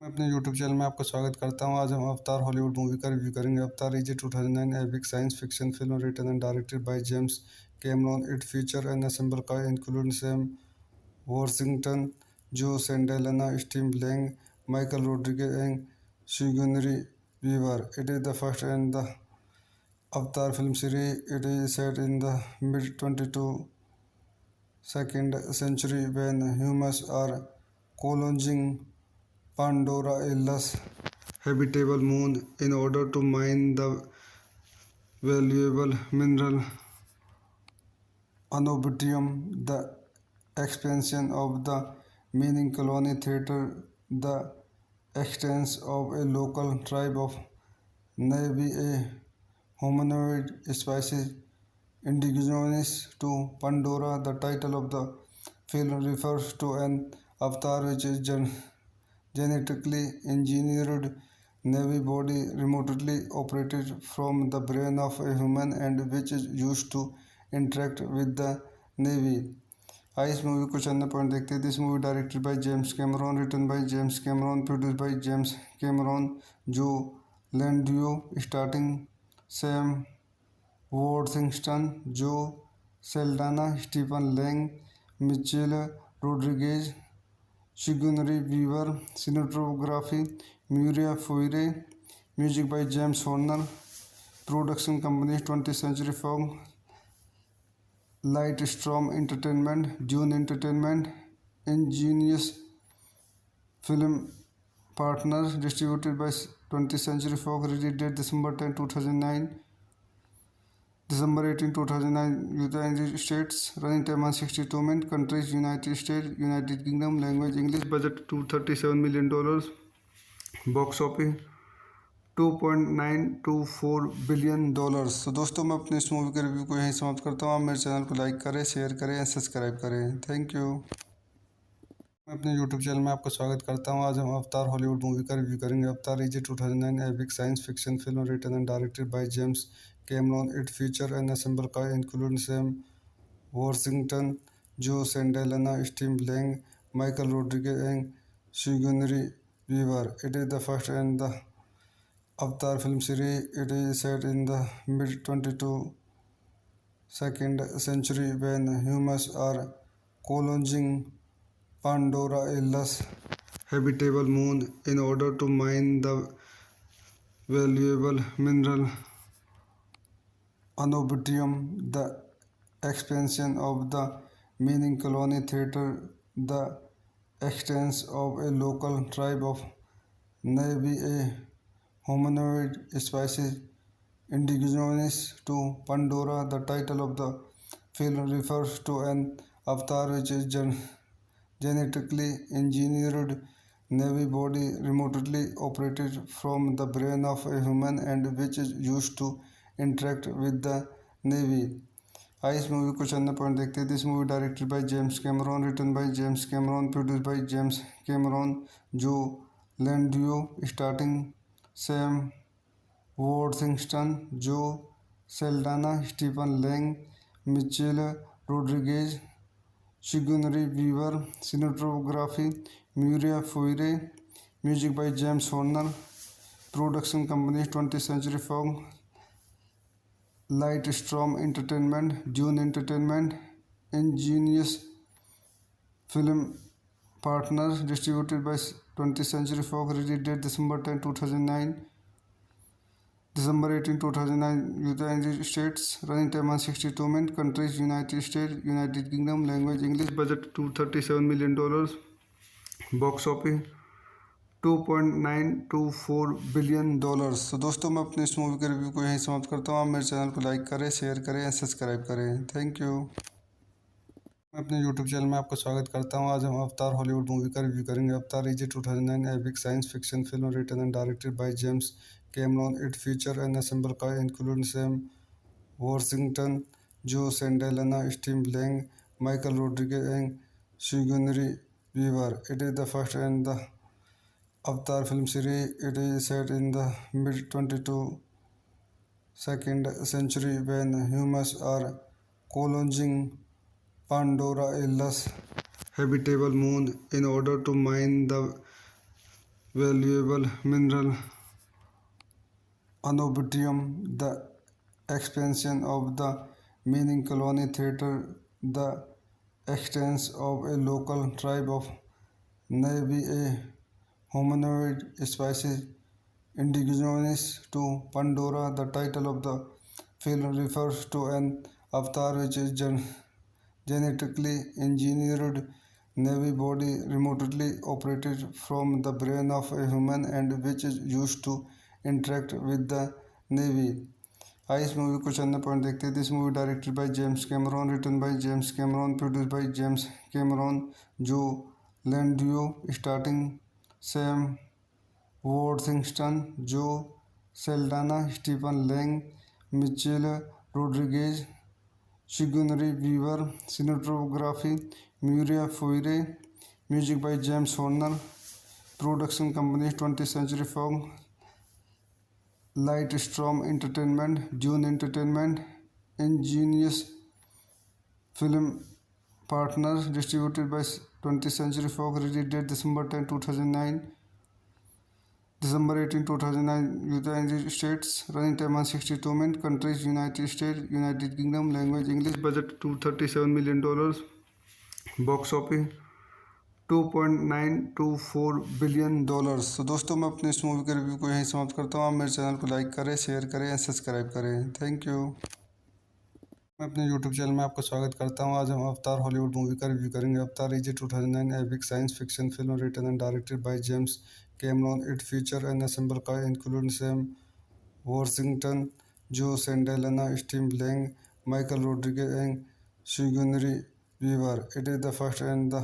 मैं अपने YouTube channel में आपका स्वागत करता हूं। आज हम अवतार हॉलीवुड मूवी का रिव्यू करेंगे। Avatar is a 2009 epic science fiction film written and directed by James Cameron. It features an ensemble cast including Sam Worthington, Joe Saldana, Steve Lang, Michael Rodriguez, and Sigourney Weaver. It is the first in the Avatar film series. It is set in the mid-22nd century when humans are colonizing Pandora, a less habitable moon, in order to mine the valuable mineral Anobidium. The expansion of the mining colony theater the existence of a local tribe of Na'vi, a humanoid species indigenous to Pandora. The title of the film refers to an avatar which is genetically engineered Navy body remotely operated from the brain of a human and which is used to interact with the Navy. आइए इस movie को चंद point देखते हैं। This movie directed by James Cameron, written by James Cameron, produced by James Cameron, Jon Landau starting Sam Worthington, Zoe Saldana, Stephen Lang, Michelle Rodriguez, Sigourney Weaver. Cinematography Muriel Foire. Music by James Horner. Production companies 20th Century Fox, Lightstorm Entertainment, Dune Entertainment, Ingenious Film Partners. Distributed by 20th Century Fox. Release date December 10, 2009. December 18, 2009, United States. Running time 162 minutes. Countries United States, United Kingdom. Language English. Budget $237 million. Box office $2.924 billion. तो दोस्तों मैं अपने इस movie के review को यहीं समाप्त करता हूँ। आप मेरे चैनल को लाइक करें, शेयर करें, सब्सक्राइब करें। Thank you. मैं अपने YouTube चैनल में आपका स्वागत करता हूं। आज हम अवतार हॉलीवुड मूवी का रिव्यू करेंगे। Avatar is a 2009 epic science fiction film written and directed by James Cameron. It features an ensemble cast including Sam Worthington, Joe Saldana, Steve Lang, Michael Rodriguez, and Sigourney Weaver. It is the first in the Avatar film series. It is set in the mid-22nd century when humans are colonizing Pandora, a less habitable moon, in order to mine the valuable mineral Anobidium. The expansion of the mining colony theater the existence of a local tribe of Na'vi, a humanoid species indigenous to Pandora. The title of the film refers to an avatar which is genetically engineered Navy body remotely operated from the brain of a human and which is used to interact with the Navy. आइए इस movie को चंद point देखते हैं। This movie directed by James Cameron, written by James Cameron, produced by James Cameron, Jon Landau starting Sam Worthington, Zoe Saldana, Stephen Lang, Michelle Rodriguez, Sigourney Weaver. Cinematography Muriel Foire. Music by James Horner. Production companies 20th Century Fox, Lightstorm Entertainment, Dune Entertainment, Ingenious Film Partners. Distributed by 20th Century Fox. Release date December 10, 2009. December 18, 2009, United States. Running time 162 minutes. Countries United States, United Kingdom. Language English. Budget $237 million. Box office $2.924 billion. तो दोस्तों मैं अपने इस movie के review को यहीं समाप्त करता हूँ। आप मेरे चैनल को लाइक करें, शेयर करें, सब्सक्राइब करें। Thank you. मैं अपने YouTube चैनल में आपका स्वागत करता हूं। आज हम अवतार हॉलीवुड मूवी का रिव्यू करेंगे। Avatar is a 2009 epic science fiction film written and directed by James Cameron. It features an ensemble cast including Sam Worthington, Joe Saldana, Steve Lang, Michael Rodriguez, and Sigourney Weaver. It is the first in the Avatar film series. It is set in the mid-22nd century when humans are colonizing Pandora, a less habitable moon, in order to mine the valuable mineral Anobitium, the expansion of the mining colony theater, the extents of a local tribe of Navy, a humanoid species indigenous to Pandora. The title of the film refers to an avatar which is genetically engineered Navy body remotely operated from the brain of a human and which is used to interact with the Navy. आइए इस movie कुछ अन्य point देखते हैं. This movie directed by James Cameron, written by James Cameron, produced by James Cameron, Jon Landau starting Sam Worthington, Zoe Saldana, Stephen Lang, Michelle Rodriguez, Sigourney Weaver, cinematography Mauro Fiore, music by James Horner, production company 20th Century Fox, Lightstorm Entertainment, Dune Entertainment, Ingenious Film Partners, distributed by 20th Century Fox, release date December 10, 2009, December 18, 2009, United States, running time 162 minutes, countries United States, United Kingdom, language English, budget $237 million, box office $2.924 billion. तो दोस्तों मैं अपने इस movie के review को यहीं समाप्त करता हूँ. आप मेरे चैनल को लाइक करें, शेयर करें एंड सब्सक्राइब करें. Thank you. मैं अपने यूट्यूब चैनल में आपका स्वागत करता हूँ. आज हम अवतार हॉलीवुड मूवी का रिव्यू करेंगे. Avatar is a 2009 epic science fiction film written and directed by James Cameron. It feature an assemble cast including Sam Worthington, Joe Saldana, Steve Lang, Michael Rodriguez and Sigourney Weaver. It is the first in the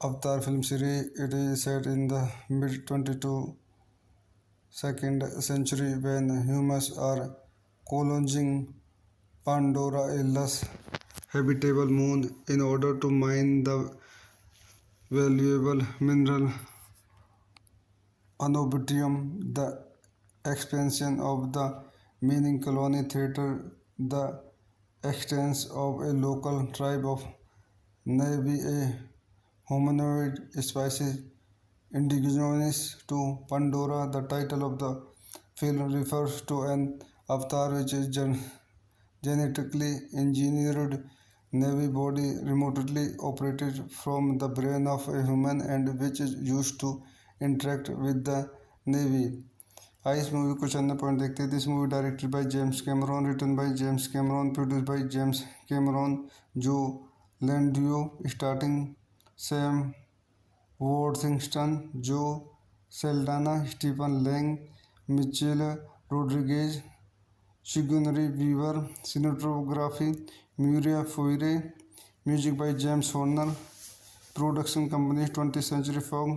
Avatar film series. It is set in the mid-22nd century when humans are colonizing Pandora, a less habitable moon, in order to mine the valuable mineral Anobitium. The expansion of the mining colony theater, the extents of a local tribe of Navy, a humanoid species indigenous to Pandora. The title of the film refers to an avatar which is genetically engineered Navy body remotely operated from the brain of a human and which is used to interact with the Navy. आइए इस movie कुछ अन्य point देखते हैं. This movie directed by James Cameron, written by James Cameron, produced by James Cameron, Jon Landau starting Sam Worthington, Zoe Saldana, Stephen Lang, Michelle Rodriguez, Sigourney Weaver, cinematography Mauro Fiore, music by James Horner, production company 20th Century Fox,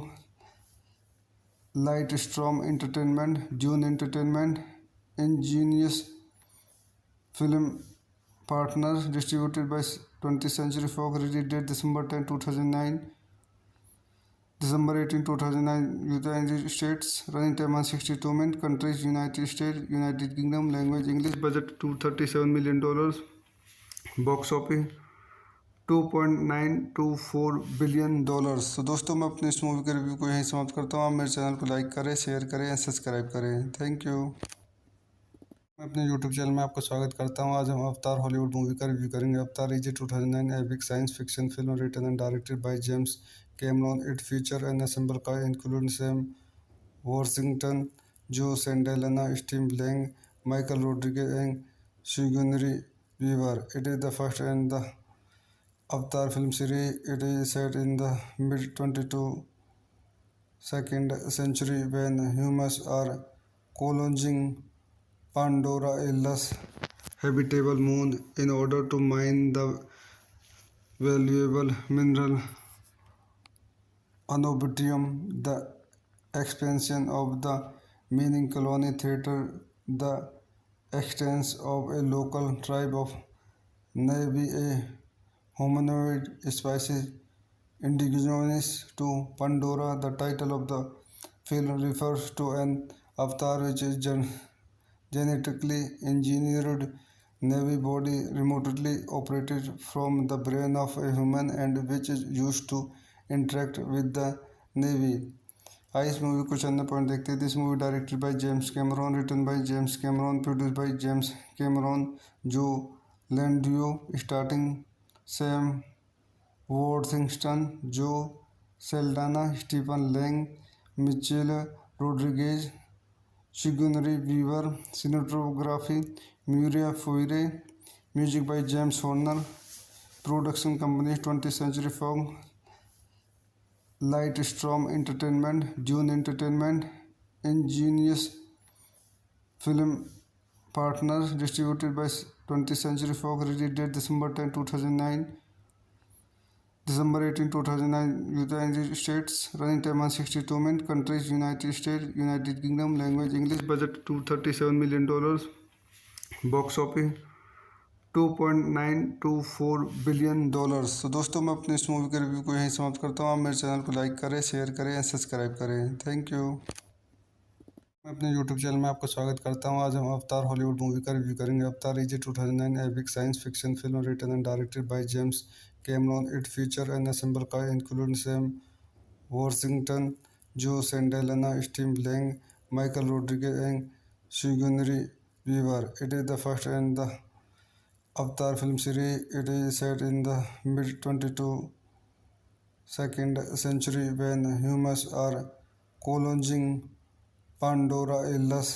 Lightstorm Entertainment, Dune Entertainment, Ingenious Film Partners, distributed by 20th Century Fox, release date December 10, 2009, December 18, 2009, United States, running time 162 minutes, countries United States, United Kingdom, language English, budget $237 million, box office $2.924 billion. तो दोस्तों मैं अपने इस movie के review को यहीं समाप्त करता हूँ. आप मेरे चैनल को लाइक करें, शेयर करें एंड सब्सक्राइब करें. Thank you. मैं अपने यूट्यूब चैनल में आपका स्वागत करता हूँ. आज हम अवतार हॉलीवुड मूवी का रिव्यू करेंगे. Avatar is a 2009 epic science fiction film written and directed by James Cameron. It feature an assemble cast including Sam Worthington, Joe Saldana, Steve Lang, Michael Rodriguez and Sigourney Weaver. It is the first in the Avatar film series. It is set in the mid-22nd century when humans are colonizing Pandora, a less habitable moon, in order to mine the valuable mineral Anobitium. The expansion of the mining colony theater, the extents of a local tribe of Navy, a humanoid species indigenous to Pandora. The title of the film refers to an avatar which is genetically engineered Navy body remotely operated from the brain of a human and which is used to interact with the Navy. आइए इस movie को चंद point देखते हैं। This movie directed by James Cameron, written by James Cameron, produced by James Cameron, Jon Landau starting Sam Worthington, Zoe Saldana, Stephen Lang, Michelle Rodriguez, Sigourney Weaver, cinematography Mauro Fiore, music by James Horner, production company 20th Century Fox, Lightstrom Entertainment, Dune Entertainment, Ingenious Film Partners, distributed by 20th Century Fox, release date December 10, 2009, December 18, 2009, United States, running time 162 minutes, countries United States, United Kingdom, language English, budget $237 million, box office $2.924 billion. तो दोस्तों मैं अपने इस movie के review को यहीं समाप्त करता हूँ। आप मेरे चैनल को लाइक करें, शेयर करें एंड सब्सक्राइब करें। Thank you. मैं अपने यूट्यूब चैनल में आपका स्वागत करता हूँ। आज हम अवतार हॉलीवुड मूवी का रिव्यू करेंगे। Avatar is a 2009 epic science fiction film written and directed by James Cameron. It feature an ensemble cast including Sam Worthington, Zoe Saldana, Steve Lang, Michael Rodriguez and Sigourney Weaver. It is the first in the Avatar film series. It is set in the mid-22nd century when humans are colonizing Pandora, a less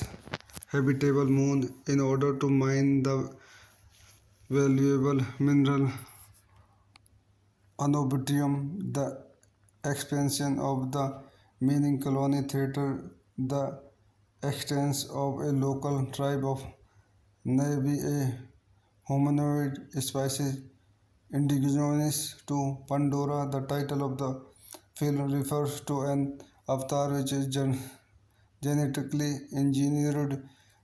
habitable moon, in order to mine the valuable mineral Anobidium. The expansion of the mining colony theater the existence of a local tribe of Na'vi, a humanoid species indigenous to Pandora. The title of the film refers to an avatar which is genetically engineered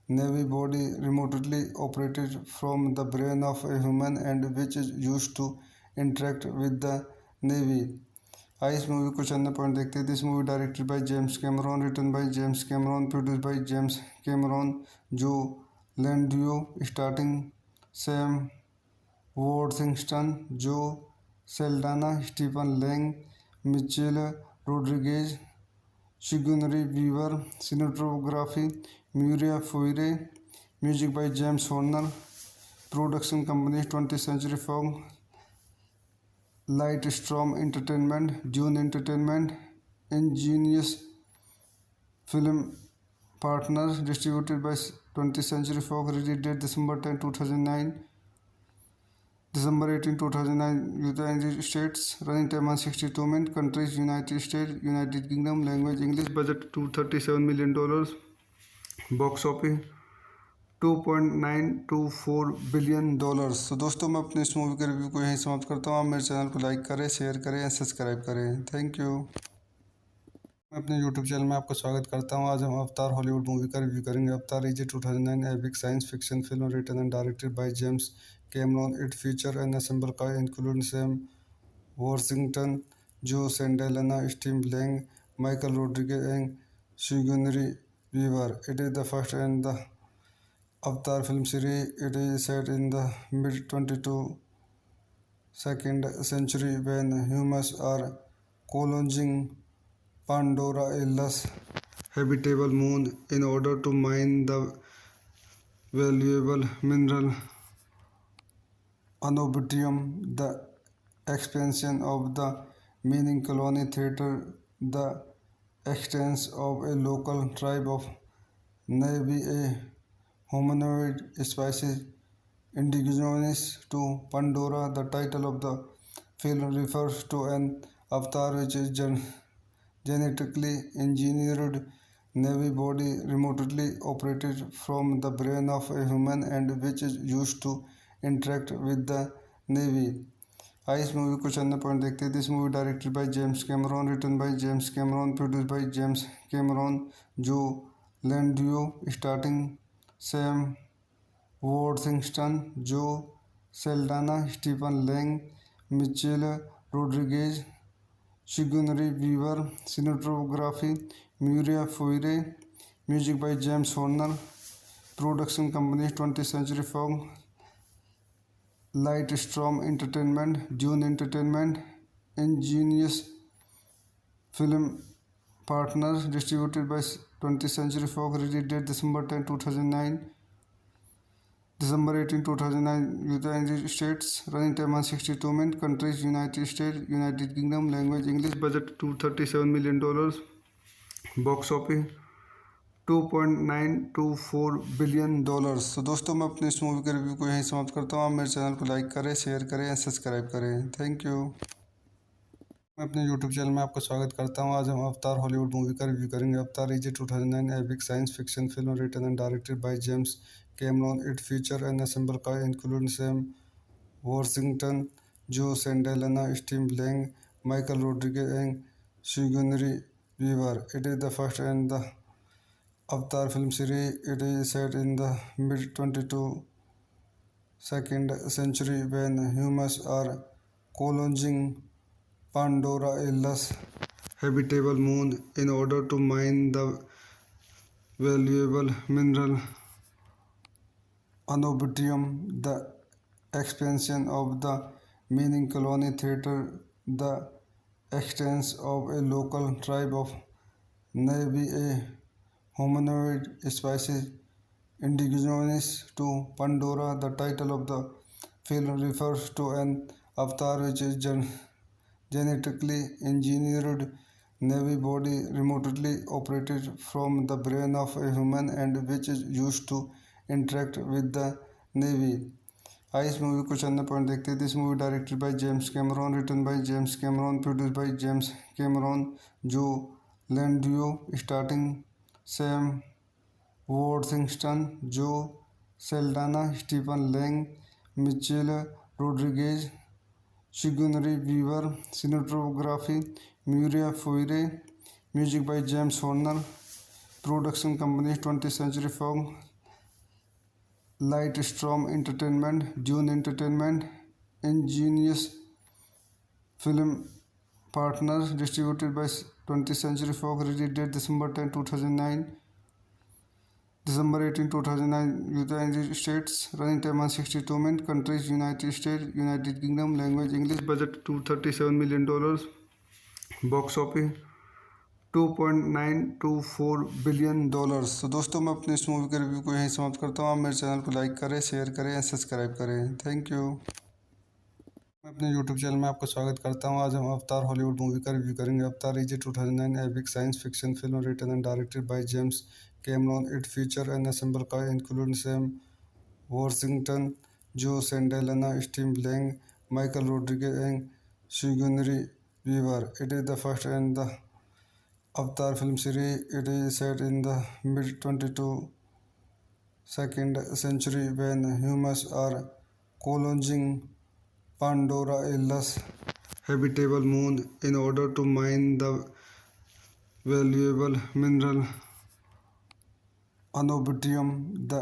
Na'vi body remotely operated from the brain of a human and which is used to interact with the Na'vi. आइए इस movie को चंद point देखते हैं। This movie directed by James Cameron, written by James Cameron, produced by James Cameron, Jon Landau starting Sam Worthington, Zoe Saldana, Stephen Lang, Michelle Rodriguez, Sigourney Weaver, cinematography Mauro Fiore, music by James Horner, production company 20th Century Fox, Lightstrom Entertainment, , Dune Entertainment, Ingenious Film Partners, distributed by 20th Century Fox, release date December 10, 2009, December 18, 2009, United States, running time 162 minutes, countries United States, United Kingdom, language English, budget $237 million, partners, distributed by 20th Century Fox, release date December 10, 2009, December 18, 2009, United States, running time 162 minutes, countries United States, United Kingdom, language English, budget $237 million, box office $2.924 billion. तो दोस्तों मैं अपने इस movie के review को यहीं समाप्त करता हूँ। आप मेरे चैनल को लाइक करें, शेयर करें एंड सब्सक्राइब करें। Thank you. मैं अपने यूट्यूब चैनल में आपका स्वागत करता हूँ। आज हम अवतार हॉलीवुड मूवी का रिव्यू करेंगे। Avatar is a 2009 epic science fiction film written and directed by James Cameron. It feature an ensemble cast including Sam Worthington, Zoe Saldana, Steve Lang, Michael Rodriguez and Sigourney Weaver. It is the first in the Avatar film series. It is set in the mid-22nd century when humans are colonizing Pandora, a less habitable moon, in order to mine the valuable mineral Anobidium. The expansion of the mining colony theater the existence of a local tribe of Na'vi, a humanoid species indigenous to Pandora. The title of the film refers to an avatar which is genetically engineered Na'vi body remotely operated from the brain of a human and which is used to interact with the Na'vi. आइए इस movie को चंद point देखते हैं। This movie directed by James Cameron, written by James Cameron, produced by James Cameron, Jon Landau starting Sam Worthington, Zoe Saldana, Stephen Lang, Michelle Rodriguez, Sigourney Weaver, cinematography Mauro Fiore, music by James Horner, production company 20th Century Fox, Lightstrom Entertainment, Dune Entertainment, Ingenious Film Partners, distributed by 20th Century Fox. Release date December 10, 2009. December 18, 2009, United States. Running time 162 minutes. Countries: United States, United Kingdom. Language: English. Budget $237 million. Box office $2.924 billion. तो दोस्तों मैं अपने इस movie के review को यहीं समाप्त करता हूँ। आप मेरे चैनल को लाइक करें, शेयर करें या सब्सक्राइब करें। Thank you. मैं अपने यूट्यूब चैनल में आपका स्वागत करता हूं। आज हम अवतार हॉलीवुड मूवी का रिव्यू करेंगे। Avatar is a 2009 epic science fiction film written and directed by James Cameron. It feature an ensemble cast including Sam Worthington, Zoe Saldana, Steve Lang, Michael Rodriguez and Sigourney Weaver. It is the first in the Avatar film series. It is set in the mid-22nd century when humans are colonizing Pandora, a less habitable moon, in order to mine the valuable mineral Anobidium. The expansion of the mining colony theater the existence of a local tribe of Na'vi, a humanoid species indigenous to Pandora. The title of the film refers to an avatar which is genetically engineered Na'vi body remotely operated from the brain of a human and which is used to interact with the Na'vi. आइए इस movie को चंद point देखते हैं। This movie directed by James Cameron, written by James Cameron, produced by James Cameron, Jon Landau starting Sam Worthington, Zoe Saldana, Stephen Lang, Michelle Rodriguez, Sigourney Weaver. Cinematography Muriel Foire. Music by James Horner. Production companies 20th Century Fox, Lightstorm Entertainment, Dune Entertainment, Ingenious Film Partners, distributed by 20th Century Fox. Release date December 10, 2009. December 18, 2009, United States. Running time 162 minutes. Countries: United States, United Kingdom. Language: English. Budget $237 million. Box office $2.924 billion. तो दोस्तों मैं अपने इस movie के review को यहीं समाप्त करता हूँ। आप मेरे चैनल को लाइक करें, शेयर करें या सब्सक्राइब करें। Thank you. मैं अपने यूट्यूब चैनल में आपका स्वागत करता हूं। आज हम अवतार हॉलीवुड मूवी का रिव्यू करेंगे। Avatar is a 2009 epic science fiction film written and directed by James Cameron. It feature an ensemble cast including Sam Worthington, Zoe Saldana, Steve Lang, Michael Rodriguez and Sigourney Weaver. It is the first in the Avatar film series. It is set in the mid-22nd century when humans are colonizing Pandora, a less habitable moon, in order to mine the valuable mineral Anobidium. The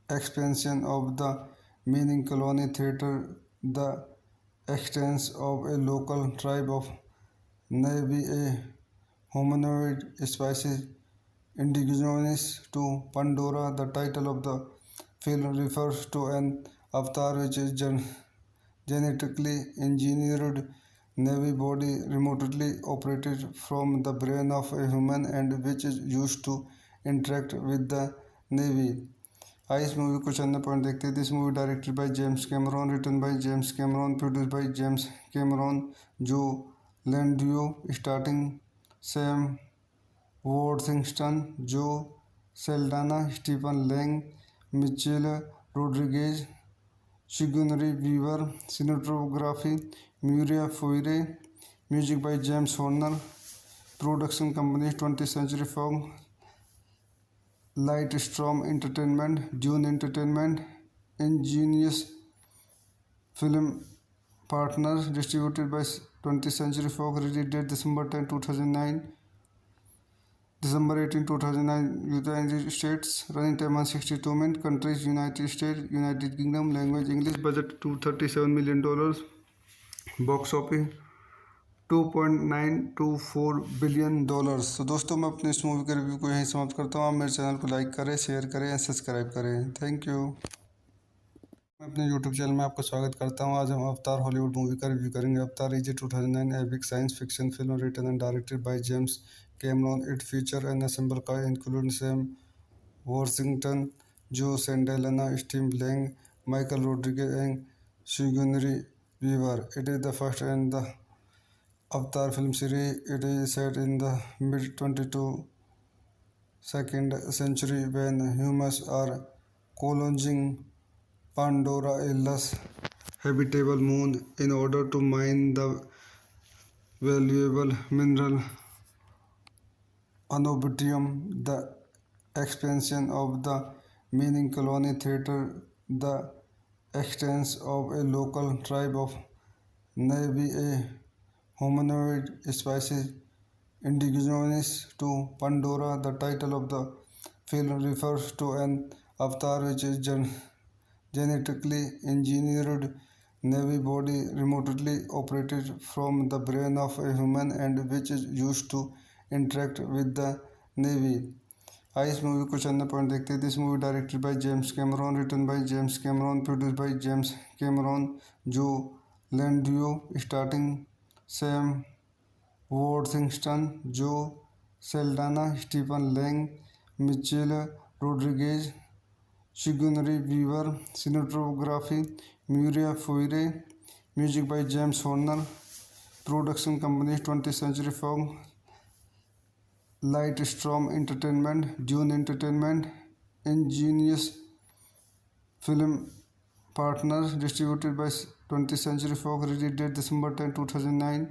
expansion of the mining colony theater the existence of a local tribe of Na'vi, a humanoid species indigenous to Pandora. The title of the film refers to an avatar which is genetically engineered Na'vi body remotely operated from the brain of a human and which is used to interact with the Na'vi. आइए इस movie को चंद point देखते हैं। This movie directed by James Cameron, written by James Cameron, produced by James Cameron, Jon Landau starting Sam Worthington, Zoe Saldana, Stephen Lang, Michelle Rodriguez, Sigourney Weaver. Cinematography Muriel Foire. Music by James Horner. Production companies 20th Century Fox, Lightstorm Entertainment, Dune Entertainment, Ingenious Film Partners, distributed by 20th Century Fox. Release date December 10, 2009. December 18, 2009, United States. Running time 162 minutes. Countries: United States, United Kingdom. Language: English. Budget $237 million. Box office $2.924 billion. तो दोस्तों मैं अपने इस movie के review को यहीं समाप्त करता हूँ। आप मेरे चैनल को लाइक करें, शेयर करें या सब्सक्राइब करें। Thank you. मैं अपने YouTube चैनल में आपका स्वागत करता हूं। आज हम अवतार हॉलीवुड मूवी का रिव्यू करेंगे। Avatar is a 2009 epic science fiction film written and directed by James Cameron. It features an ensemble cast including Sam Worthington, Joe Saldana, Steve Lang, Michael Rodriguez, and Sigourney Weaver. It is the first in the Avatar film series. It is set in the mid-22nd century when humans are colonizing Pandora, a less habitable moon, in order to mine the valuable mineral Anobidium. The expansion of the mining colony theater, the existence of a local tribe of Na'vi, a humanoid species indigenous to Pandora. The title of the film refers to an avatar which is genetically engineered Navy body remotely operated from the brain of a human and which is used to interact with the Navy. आइए इस movie को चंद point देखते हैं। This movie directed by James Cameron, written by James Cameron, produce by James Cameron, Jon Landau starting Sam Worthington, Zoe Saldana, Stephen Lang, Michelle Rodriguez, Sigourney Weaver, cinematography Muriel Foire, music by James Horner, production companies 20th Century Fox, Lightstorm Entertainment, Dune Entertainment, Ingenious Film Partners, distributed by 20th Century Fox, release date December 10, 2009,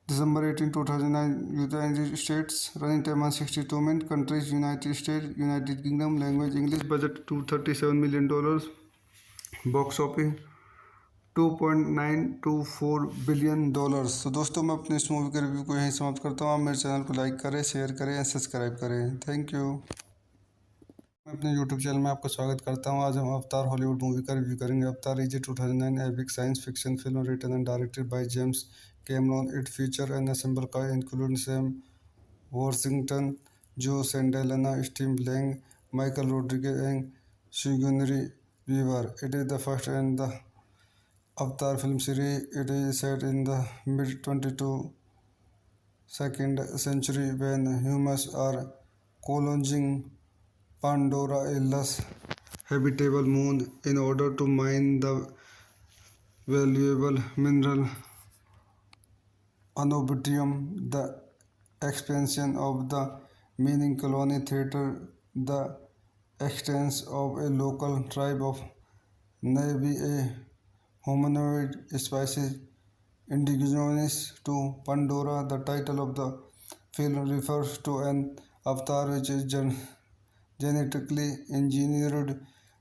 December 18, 2009, United States, running time 162 minutes, countries United States, United Kingdom, language English, budget $237 million, box office $2.924 billion. तो दोस्तों मैं अपने इस movie के review को यहीं समाप्त करता हूँ। आप मेरे चैनल को लाइक करें, शेयर करें या सब्सक्राइब करें। Thank you. मैं अपने YouTube चैनल में आपका स्वागत करता हूँ। आज हम अवतार हॉलीवुड मूवी का रिव्यू करेंगे। Avatar is a 2009 epic science fiction film written and directed by James Cameron. It features an ensemble cast including Sam Worthington, Joe Saldana, Steve Lang, Michael Rodriguez, and Sigourney Weaver. It is the first in the Avatar film series. It is set in the mid-22nd century when humans are colonizing Pandora, a less habitable moon, in order to mine the valuable mineral Anobidium. The expansion of the mining colony theater, the existence of a local tribe of Na'vi, a humanoid species indigenous to Pandora. The title of the film refers to an avatar which is genetically engineered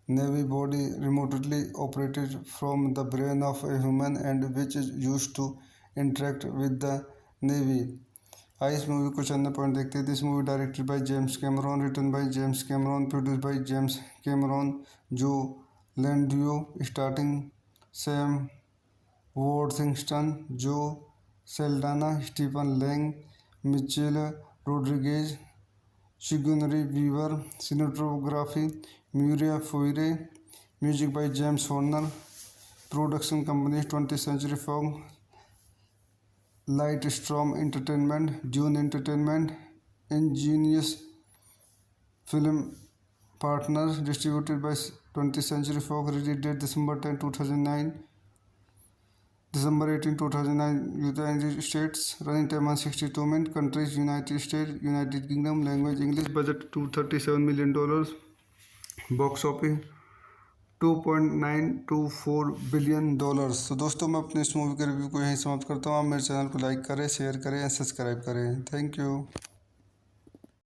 Navy body remotely operated from the brain of a human and which is used to interact with the Navy. आइए इस movie को चंद point देखते हैं। This movie directed by James Cameron, written by James Cameron, produce by James Cameron, Jon Landau starting Sam Worthington, Zoe Saldana, Stephen Lang, Michelle Rodriguez, Sigourney Weaver, cinematography Muriel Foire, music by James Horner, production companies 20th Century Fox, Lightstorm Entertainment, Dune Entertainment, Ingenious Film Partners, distributed by 20th Century Fox, release date December 10, 2009, December 18, 2009, United States, running time 162 minutes, countries United States, United Kingdom, language English, budget $237 million, box office $2.924 billion. तो दोस्तों मैं अपने इस movie के review को यहीं समाप्त करता हूँ। आप मेरे चैनल को लाइक करें, शेयर करें या सब्सक्राइब करें। Thank you.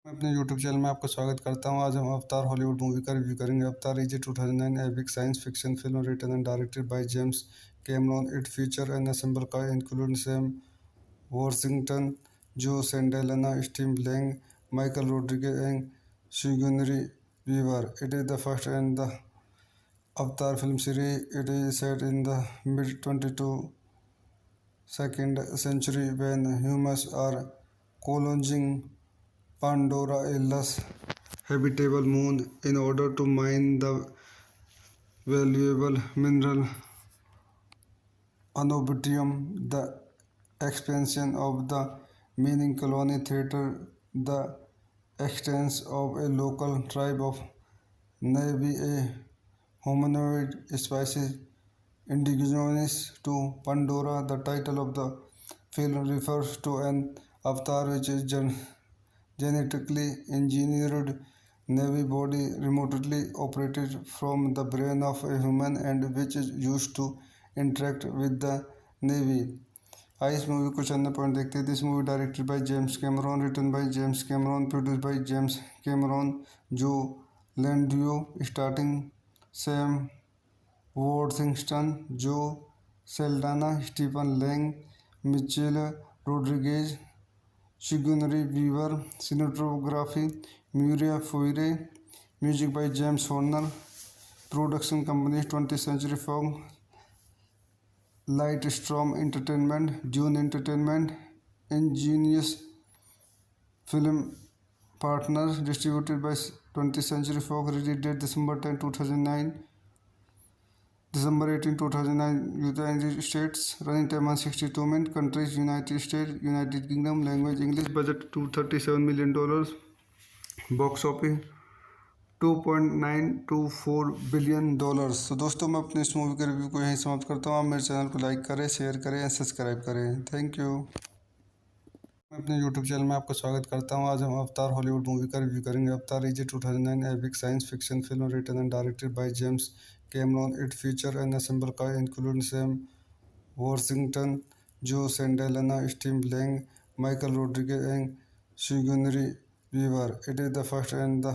मैं अपने YouTube चैनल में आपका स्वागत करता हूँ। आज हम अवतार हॉलीवुड मूवी का रिव्यू करेंगे। Avatar is a 2009 epic science fiction film written and directed by James Cameron. It features an ensemble cast including Sam Worthington, Joe Saldana, Steve Lang, Michael Rodriguez, and Sigourney Weaver. It is the first in the Avatar film series. It is set in the mid-22nd century when humans are colonizing Pandora, a less habitable moon, in order to mine the valuable mineral Anobitium, the expansion of the mining colony theater, the extents of a local tribe of Navy, a humanoid species indigenous to Pandora. The title of the film refers to an avatar which is genetically engineered Navy body remotely operated from the brain of a human and which is used to interact with the Navy. आइए इस movie को चंद point देखते हैं. This movie directed by James Cameron, written by James Cameron, produced by James Cameron, Jon Landau starting Sam Worthington, Zoe Saldana, Stephen Lang, Michelle Rodriguez, Sigourney Weaver, cinematography Mauro Fiore, music by James Horner, production company 20th Century Fox, Lightstorm Entertainment, Dune Entertainment, Ingenious Film Partners, distributed by 20th Century Fox, release date December 10, 2009, December 18, 2009, United States, running time 162 minutes, countries United States, United Kingdom, language English, budget $237 million, box office $2.924 billion. तो दोस्तों मैं अपने इस movie के review को यहीं समाप्त करता हूँ. आप मेरे चैनल को लाइक करें, शेयर करें एंड सब्सक्राइब करें. Thank you. मैं अपने यूट्यूब चैनल में आपका स्वागत करता हूँ. आज हम अवतार हॉलीवुड मूवी का रिव्यू करेंगे. Avatar is a 2009 epic science fiction film written and directed by James Cameron. It feature an ensemble cast including Sam Worthington, Zoe Saldana, Steve Lang, Michael Rodriguez and Sigourney Weaver. It is the first and the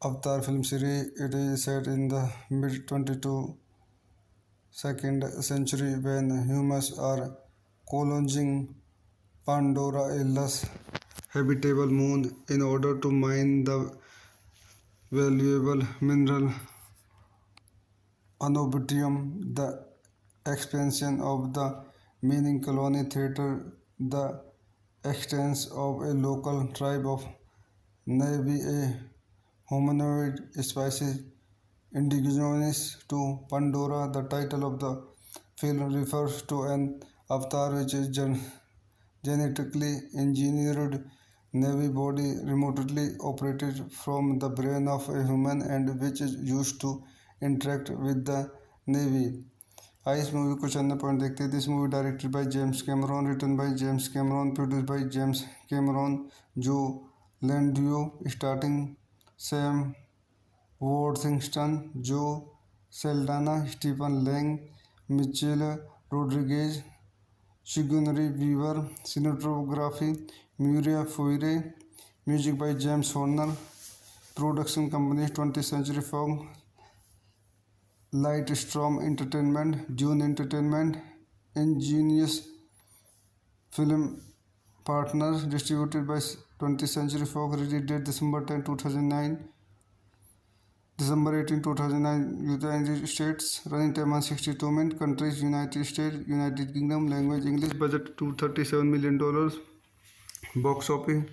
Avatar film series. It is set in the mid-22nd century when humans are colonizing Pandora, a less habitable moon, in order to mine the valuable mineral Anobitium. The expansion of the mining colony theater, the extents of a local tribe of Navy, a humanoid species indigenous to Pandora. The title of the film refers to an avatar which is genetically engineered Navy body remotely operated from the brain of a human and which is used to interact with the Navy. आइए इस movie को चंद point देखते हैं. This movie directed by James Cameron, written by James Cameron, produced by James Cameron, Jon Landau starting Sam Worthington, Zoe Saldana, Stephen Lang, Michelle Rodriguez, Sigourney Weaver, cinematography Mauro Fiore, music by James Horner, production company 20th Century Fox, Lightstorm Entertainment, Dune Entertainment, Ingenious Film Partners, distributed by 20th Century Fox, release date December 10, 2009, December 18, 2009, United States, running time 162 minutes, countries United States, United Kingdom, language English, budget $237 million, box office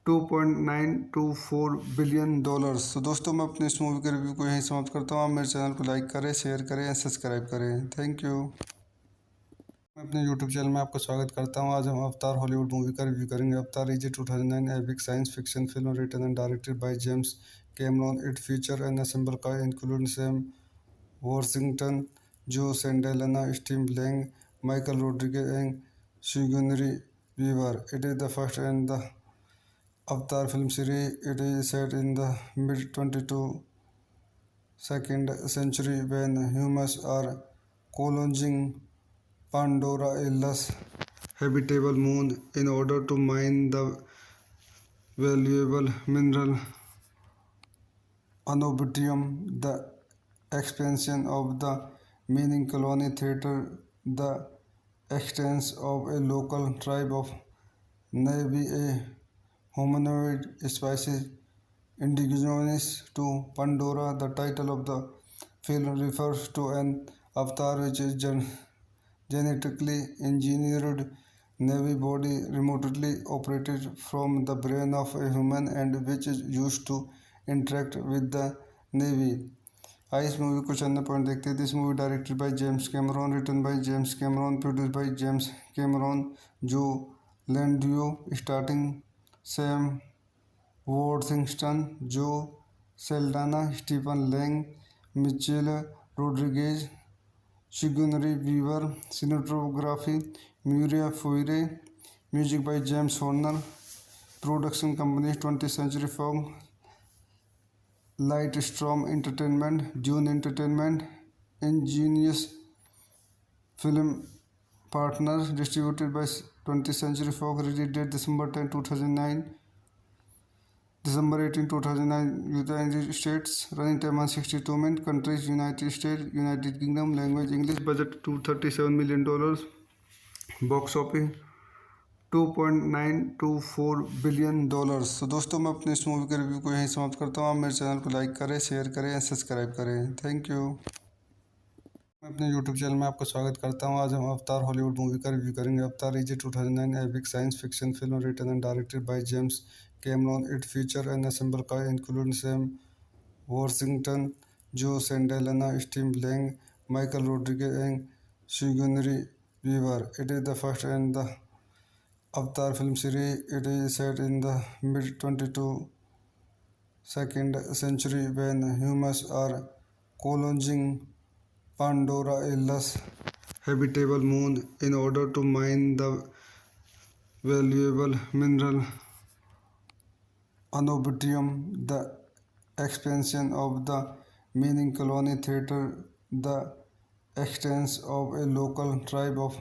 $2.924 billion. तो दोस्तों मैं अपने इस movie के review को यहीं समाप्त करता हूँ. आप मेरे चैनल को लाइक करें, शेयर करें एंड सब्सक्राइब करें. Thank you. मैं अपने यूट्यूब चैनल में आपका स्वागत करता हूँ. आज हम अवतार हॉलीवुड मूवी का रिव्यू करेंगे. Avatar is a 2009 epic science fiction film written and directed by James Cameron. It feature an ensemble cast including Sam Worthington, Zoe Saldana, Steve Lang, Michael Rodriguez and Sigourney Weaver. It is the first and the Avatar film series. It is set in the mid-22nd century when humans are colonizing Pandora, a less habitable moon, in order to mine the valuable mineral Anobitium. The expansion of the mining colony theater, the extents of a local tribe of Navy, a humanoid species indigenous to Pandora. The title of the film refers to an avatar which is genetically engineered Navy body remotely operated from the brain of a human and which is used to interact with the Navy. आइए इस movie को चंद point देखते हैं। This movie directed by James Cameron, written by James Cameron, produced by James Cameron, Jon Landau starting Sam Worthington, Zoe Saldana, Stephen Lang, Michelle Rodriguez, Sigourney Weaver, cinematography Mauro Fiore, music by James Horner, production company 20th Century Fox, Lightstrom Entertainment, Dune Entertainment, Ingenious Film Partners, distributed by 20th Century Fox, release date December 10, 2009, December 18, 2009, United States, running time 162 minutes, countries United States, United Kingdom, language English, budget $237 million, box office $2.924 billion. तो दोस्तों मैं अपने इस movie के review को यहीं समाप्त करता हूँ। आप मेरे चैनल को लाइक करें, शेयर करें, सब्सक्राइब करें। Thank you. मैं अपने यूट्यूब चैनल में आपका स्वागत करता हूँ। आज हम अवतार हॉलीवुड मूवी का रिव्यू करेंगे। Avatar is a 2009 epic science fiction film written and directed by James Cameron. It feature an ensemble cast including Sam Worthington, Zoe Saldana, Steve Lang, Michael Rodriguez and Sigourney Weaver. It is the first in the Avatar film series. It is set in the mid-22nd century when humans are colonizing Pandora, a less habitable moon, in order to mine the valuable mineral Anobitrium. The expansion of the mining colony threatened the existence of a local tribe of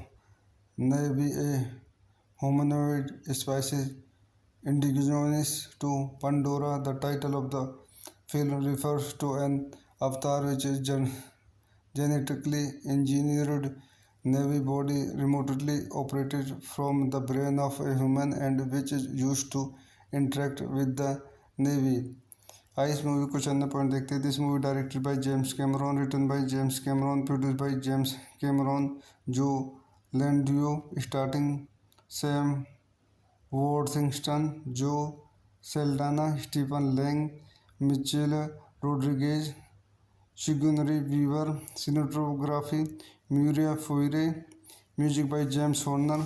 Na'vi, a humanoid species indigenous to Pandora. The title of the film refers to an avatar, which is genetically engineered Na'vi body remotely operated from the brain of a human and which is used to interact with the Na'vi. आइए इस movie को चंद point देखते हैं। This movie directed by James Cameron, written by James Cameron, produced by James Cameron, Jon Landau starting Sam Worthington, Zoe Saldana, Stephen Lang, Michelle Rodriguez, Sigourney Weaver, cinematography Mauro Fiore, music by James Horner,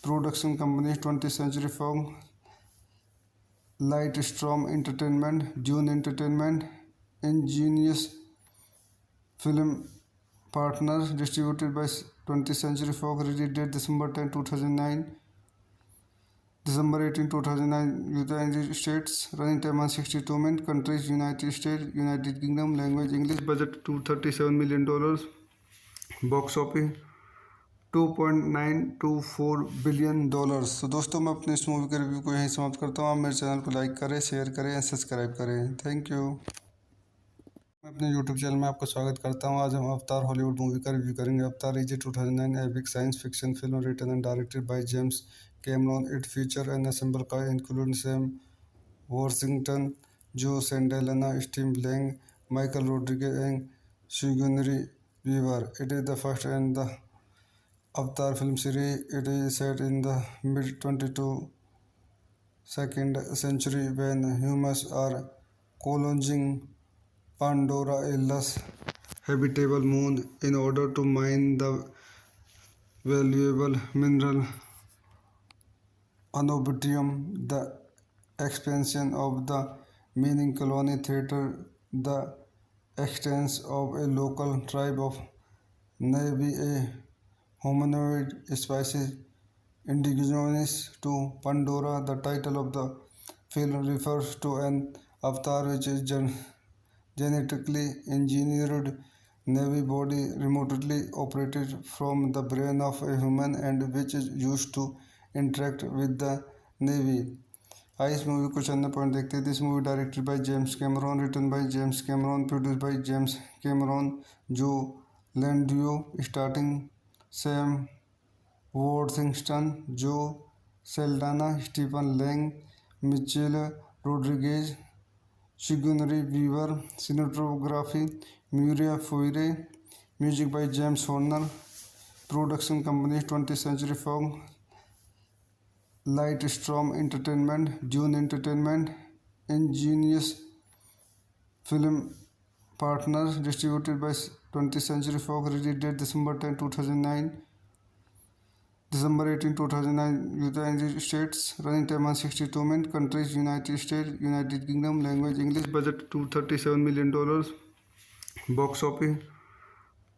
production company 20th Century Fox, Lightstrom Entertainment, Dune Entertainment, Ingenious Film Partners, distributed by 20th Century Fox, release date December 10, 2009, December 18, 2009, United States, running time 162 minutes, countries United States, United Kingdom, language English, budget $237 million, box office $2.924 billion. तो दोस्तों मैं अपने इस movie के review को यहीं समाप्त करता हूँ। आप मेरे चैनल को लाइक करें, शेयर करें, सब्सक्राइब करें। Thank you. मैं अपने यूट्यूब चैनल में आपका स्वागत करता हूँ। आज हम अवतार हॉलीवुड मूवी का रिव्यू करेंगे। Avatar is a 2009 epic science fiction film written and directed by James Cameron. It feature an ensemble cast including Sam Worthington, Zoe Saldana, Steve Lang, Michael Rodriguez and Sigourney Weaver. It is the first in the Avatar film series. It is set in the mid-22nd century when humans are colonizing Pandora, a less habitable moon, in order to mine the valuable mineral Anobitrium. The expansion of the mining colony threatened the existence of a local tribe of Na'vi, a humanoid species indigenous to Pandora. The title of the film refers to an avatar, which is genetically engineered Na'vi body remotely operated from the brain of a human and which is used to interact with the Na'vi. आइए इस movie को चंद point देखते हैं। This movie directed by James Cameron, written by James Cameron, produced by James Cameron, Jon Landau starting Sam Worthington, Zoe Saldana, Stephen Lang, Michelle Rodriguez, Sigourney Weaver, cinematography Mauro Fiore, music by James Horner, production company 20th Century Fox, Lightstrom Entertainment, Dune Entertainment, Ingenious Film Partners, distributed by 20th Century Fox. Release date December 10, 2009. December 18, 2009, United States. Running time 162 minutes. Countries: United States, United Kingdom. Language: English. Budget $237 million. Box office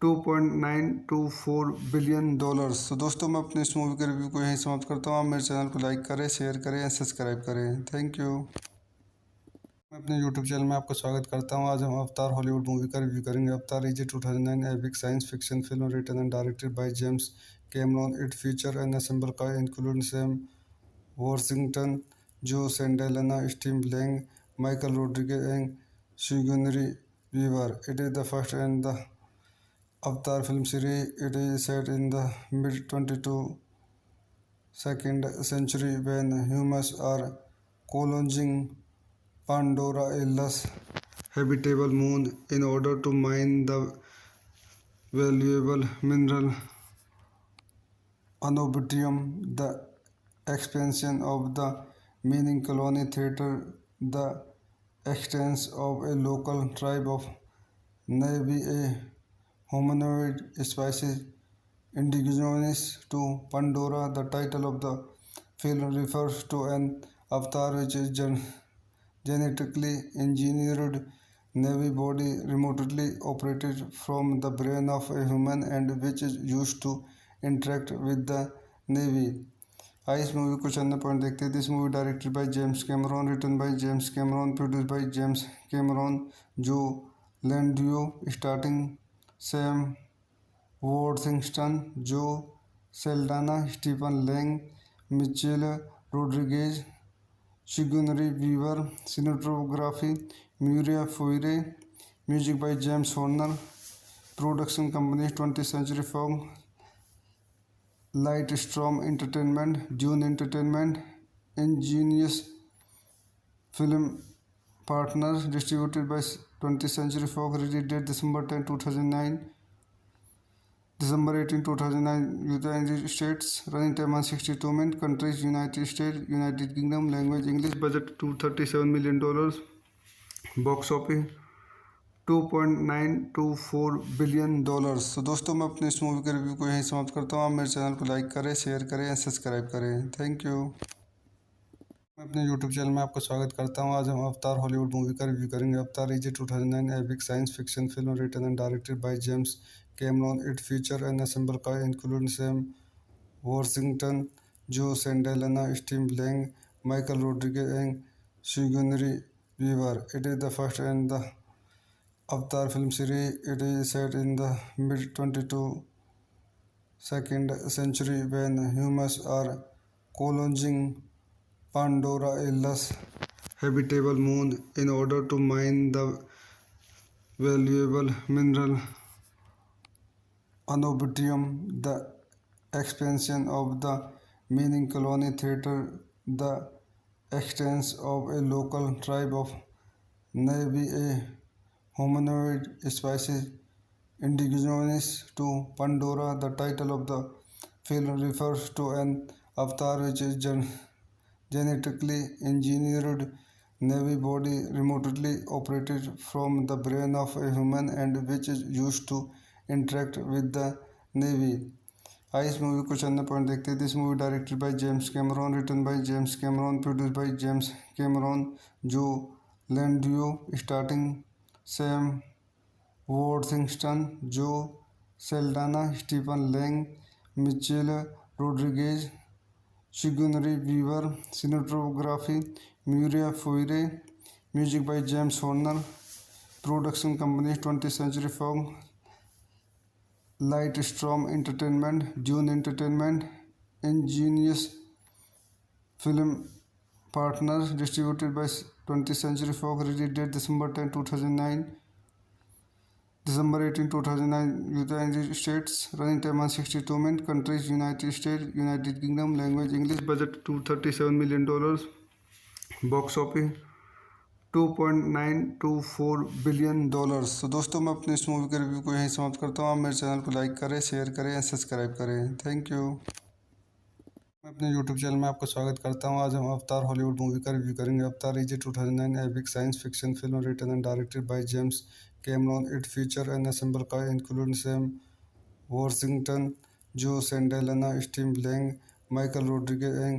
$2.924 billion. तो दोस्तों मैं अपने इस movie के review को यहीं समाप्त करता हूँ। आप मेरे चैनल को लाइक करें, शेयर करें या सब्सक्राइब करें। Thank you. मैं अपने यूट्यूब चैनल में आपका स्वागत करता हूँ। आज हम अवतार हॉलीवुड मूवी का रिव्यू करेंगे। Avatar is a 2009 epic science fiction film written and directed by James Cameron. It feature an assemble cast including Sam Worthington, Joe Saldana, Steve Lang, Michael Rodriguez, and Sigourney Weaver. It is the first in the Avatar film series. It is set in the mid-22nd century when humans are colonizing Pandora, a less habitable moon, in order to mine the valuable mineral Anobidium. The expansion of the mining colony threatened the existence of a local tribe of Na'vi, a humanoid species indigenous to Pandora. The title of the film refers to an avatar which is genetically engineered Na'vi body remotely operated from the brain of a human and which is used to interact with the Na'vi. आइए इस movie को चंद point देखते हैं। This movie directed by James Cameron, written by James Cameron, produce by James Cameron, Jon Landau starting, Sam Worthington, Zoe Saldana, Stephen Lang, Michelle Rodriguez, Sigourney Weaver. Cinematography Mauro Fiore. Music by James Horner. Production company 20th Century Fox, Lightstorm Entertainment, Dune Entertainment, Ingenious Film Partners, distributed by 20th Century Fox. Release date December 10, 2009. December 18, 2009, United States. Running time 162 minutes. Countries: United States, United Kingdom. Language: English. Budget $237 million. Box office $2.924 billion. तो दोस्तों मैं अपने इस movie के review को यहीं समाप्त करता हूँ। आप मेरे चैनल को लाइक करें, शेयर करें या सब्सक्राइब करें। Thank you. मैं अपने यूट्यूब चैनल में आपका स्वागत करता हूँ। आज हम अवतार हॉलीवुड मूवी का रिव्यू करेंगे। Avatar is a 2009 epic science fiction film written and directed by James Cameron. It feature an assemble cast including Sam Worthington, Joe Saldana, Steve Lang, Michael Rodriguez, and Sigourney Weaver. It is the first in the Avatar film series. It is set in the mid-22nd century when humans are colonizing Pandora, a less habitable moon, in order to mine the valuable mineral Anobidium. The expansion of the mining colony threatened the existence of a local tribe of Na'vi, a humanoid species indigenous to Pandora. The title of the film refers to an avatar which is genetically engineered Na'vi body remotely operated from the brain of a human and which is used to interact with the Na'vi. आइए इस movie को चंद point देखते हैं। This movie directed by James Cameron, written by James Cameron, produce by James Cameron, Jon Landau starting, Sam Worthington, Zoe Saldana, Stephen Lang, Michelle Rodriguez, Sigourney Weaver. Cinematography Mauro Fiore. Music by James Horner. Production company 20th Century Fox, Lightstorm Entertainment, Dune Entertainment, Ingenious Film Partners, distributed by 20th Century Fox. Release date December 10, 2009. December 18, 2009, United States. Running time 162 minutes. Countries: United States, United Kingdom. Language: English. Budget $237 million. Box office $2.924 billion. तो दोस्तों मैं अपने इस movie के review को यहीं समाप्त करता हूँ। आप मेरे चैनल को लाइक करें, शेयर करें या सब्सक्राइब करें। Thank you. मैं अपने YouTube चैनल में आपका स्वागत करता हूं। आज हम अवतार हॉलीवुड मूवी का रिव्यू करेंगे। Avatar is a 2009 epic science fiction film written and directed by James Cameron. It features an ensemble cast including Sam Worthington, Joe Saldana, Steve Lang, Michael Rodriguez, and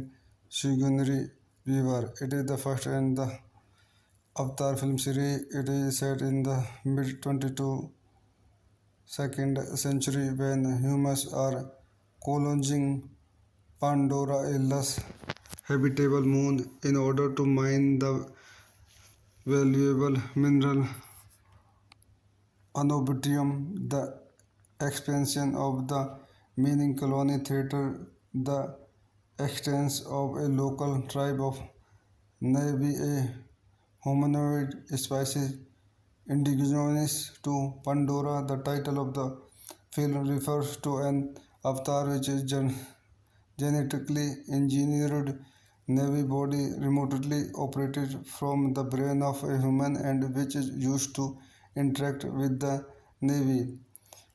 Sigourney Weaver. It is the first in the Avatar film series. It is set in the mid-22nd century when humans are colonizing Pandora, a less habitable moon, in order to mine the valuable mineral Anobidium. The expansion of the mining colony theater, the existence of a local tribe of Na'vi, a humanoid species indigenous to Pandora. The title of the film refers to an avatar which is genetically engineered Navy body remotely operated from the brain of a human and which is used to interact with the Navy.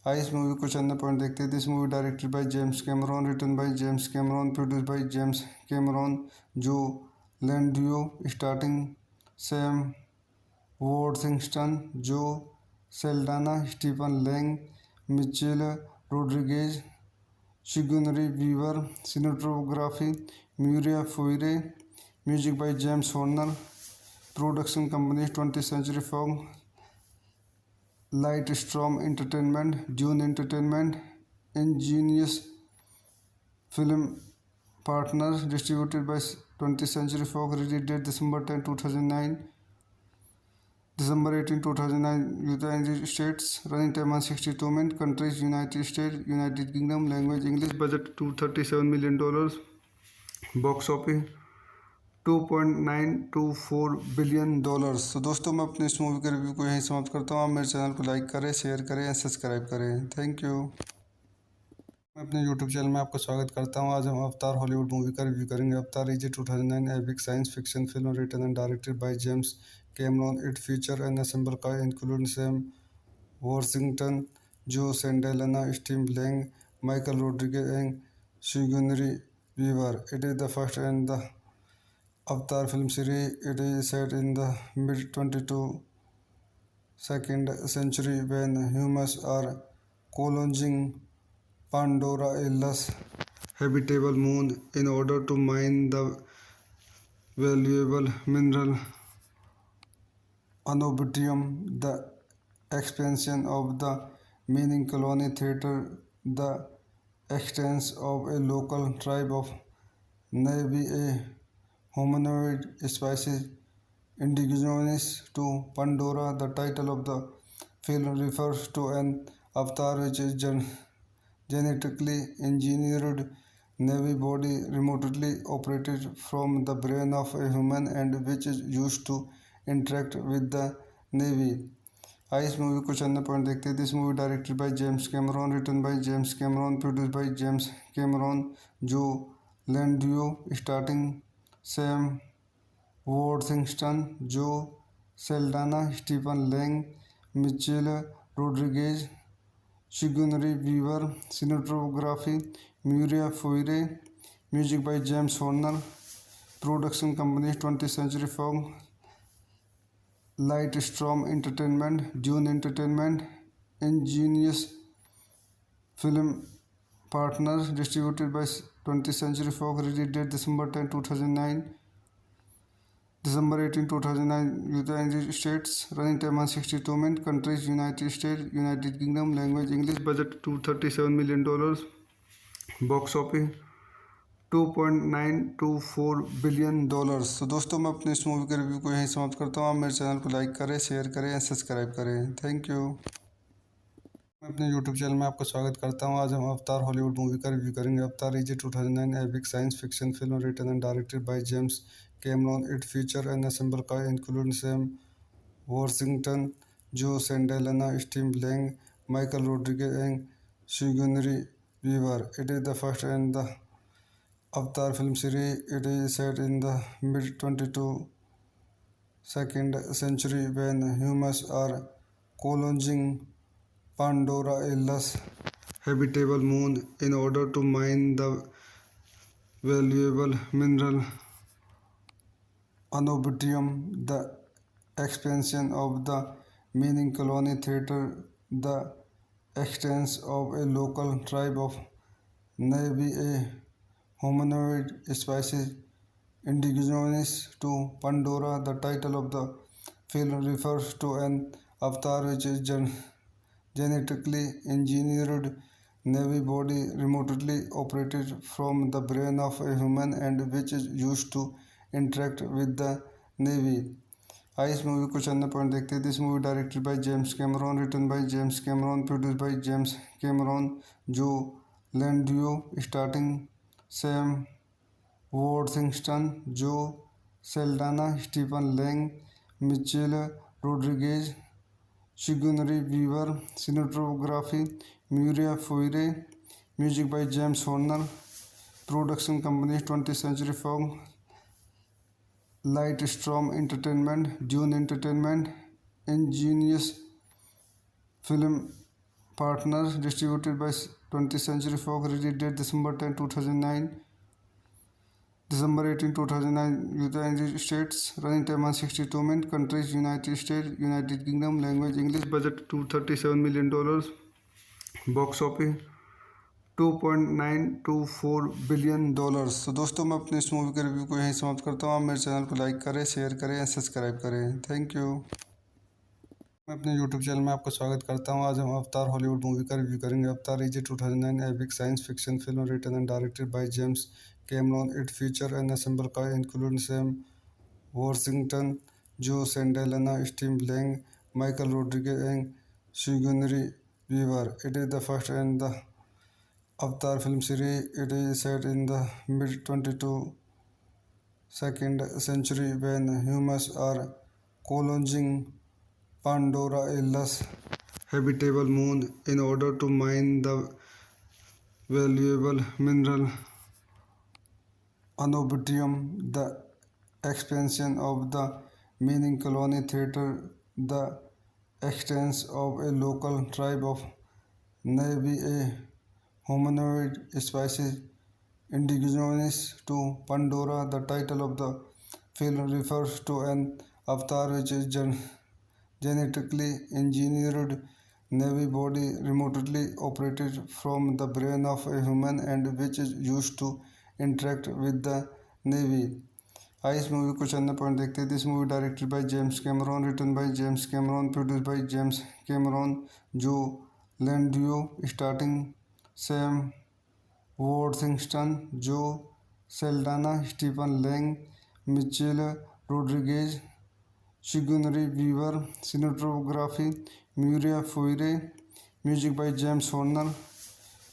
आइए इस movie को चंद point देखते हैं। This movie directed by James Cameron, written by James Cameron, produced by James Cameron, Jon Landau starting Sam Worthington, Zoe Saldana, Stephen Lang, Michelle Rodriguez, Sigourney Weaver. Cinematography Muriel Foire. Music by James Horner. Production companies 20th Century Fox, Lightstorm Entertainment, Dune Entertainment, Ingenious Film Partners. Distributed by 20th Century Fox. Release date December 10, 2009. December 18, 2009, United States. Running time 162 minutes. Countries United States, United Kingdom. Language English. Budget $237 million. Box office $2.924 billion. तो दोस्तों मैं अपने इस movie के review को यहीं समाप्त करता हूँ। आप मेरे चैनल को लाइक करें, शेयर करें, सब्सक्राइब करें। Thank you. मैं अपने YouTube चैनल में आपका स्वागत करता हूं। आज हम अवतार हॉलीवुड मूवी का रिव्यू करेंगे। Avatar is a 2009 epic science fiction film written and directed by James Cameron. It features an ensemble cast including Sam Worthington, Joe Saldana, Steve Lang, Michael Rodriguez, and Sigourney Weaver. It is the first in the Avatar film series. It is set in the mid-22nd century when humans are colonizing Pandora, a less habitable moon, in order to mine the valuable mineral Anobidium. The expansion of the mining colony theater, the existence of a local tribe of Na'vi, a humanoid species indigenous to Pandora. The title of the film refers to an avatar which is genetically engineered Navy body remotely operated from the brain of a human and which is used to interact with the Navy. आइए इस movie को चंद point देखते हैं। This movie directed by James Cameron, written by James Cameron, produced by James Cameron, Jon Landau starting Sam Worthington, Zoe Saldana, Stephen Lang, Michelle Rodriguez, Sigourney Weaver. Cinematography Muriel Foire. Music by James Horner. Production companies 20th Century Fox, Lightstorm Entertainment, Dune Entertainment, Ingenious Film Partners. Distributed by 20th Century Fox. Release date December 10, 2009. December 18, 2009, United States. Running time 162 minutes. Countries United States, United Kingdom. Language English. Budget $237 million. Box office $2.924 billion. तो दोस्तों मैं अपने इस movie के review को यहीं समाप्त करता हूँ। आप मेरे चैनल को लाइक करें, शेयर करें, सब्सक्राइब करें। Thank you. मैं अपने YouTube चैनल में आपका स्वागत करता हूं। आज हम अवतार हॉलीवुड मूवी का रिव्यू करेंगे। Avatar is a 2009 epic science fiction film written and directed by James Cameron. It features an ensemble cast including Sam Worthington, Joe Saldana, Steve Lang, Michael Rodriguez, and Sigourney Weaver. It is the first in the Avatar film series. It is set in the mid-22nd century when humans are colonizing Pandora, a less habitable moon, in order to mine the valuable mineral Anobidium, the expansion of the mining colony theater, the extents of a local tribe of Navy, a humanoid species indigenous to Pandora. The title of the film refers to an avatar which is genetically engineered Navy body remotely operated from the brain of a human and which is used to interact with the Navy. आइए इस movie को चंद point देखते हैं. This movie directed by James Cameron, written by James Cameron, produced by James Cameron, Jon Landau starting Sam Worthington, Zoe Saldana, Stephen Lang, Michelle Rodriguez, Sigourney Weaver, cinematography Mauro Fiore, music by James Horner, production company 20th Century Fox, Lightstorm Entertainment, Dune Entertainment, Ingenious Film Partners, distributed by 20th Century Fox, release date December 10, 2009, December 18, 2009, United States, running time 162 minutes, countries United States, United Kingdom, language English, budget $237 million, box office $2.924 billion. तो दोस्तों मैं अपने इस movie के review को यहीं समाप्त करता हूँ. आप मेरे चैनल को लाइक करें, शेयर करें या सब्सक्राइब करें. Thank you. मैं अपने यूट्यूब चैनल में आपका स्वागत करता हूँ. आज हम अवतार हॉलीवुड मूवी का रिव्यू करेंगे. Avatar is a 2009 epic science fiction film written and directed by James Cameron. It feature an ensemble cast including Sam Worthington, Joe Sandellana, Steve Lang, Michael Rodriguez, and Sigourney Weaver. It is the first in the Avatar film series. It is set in the mid-22nd century when humans are colonizing Pandora, a less habitable moon, in order to mine the valuable mineral Anobidium. The expansion of the mining colony theater, the extents of a local tribe of Navy, a humanoid species indigenous to Pandora. The title of the film refers to an avatar which is genetically engineered Navy body remotely operated from the brain of a human and which is used to interact with the Navy. आइए इस movie को चंद point देखते हैं. This movie directed by James Cameron, written by James Cameron, produced by James Cameron, Jon Landau starting Sam Worthington, Zoe Saldana, Stephen Lang, Michelle Rodriguez, Sigourney Weaver, cinematography Mauro Fiore, music by James Horner,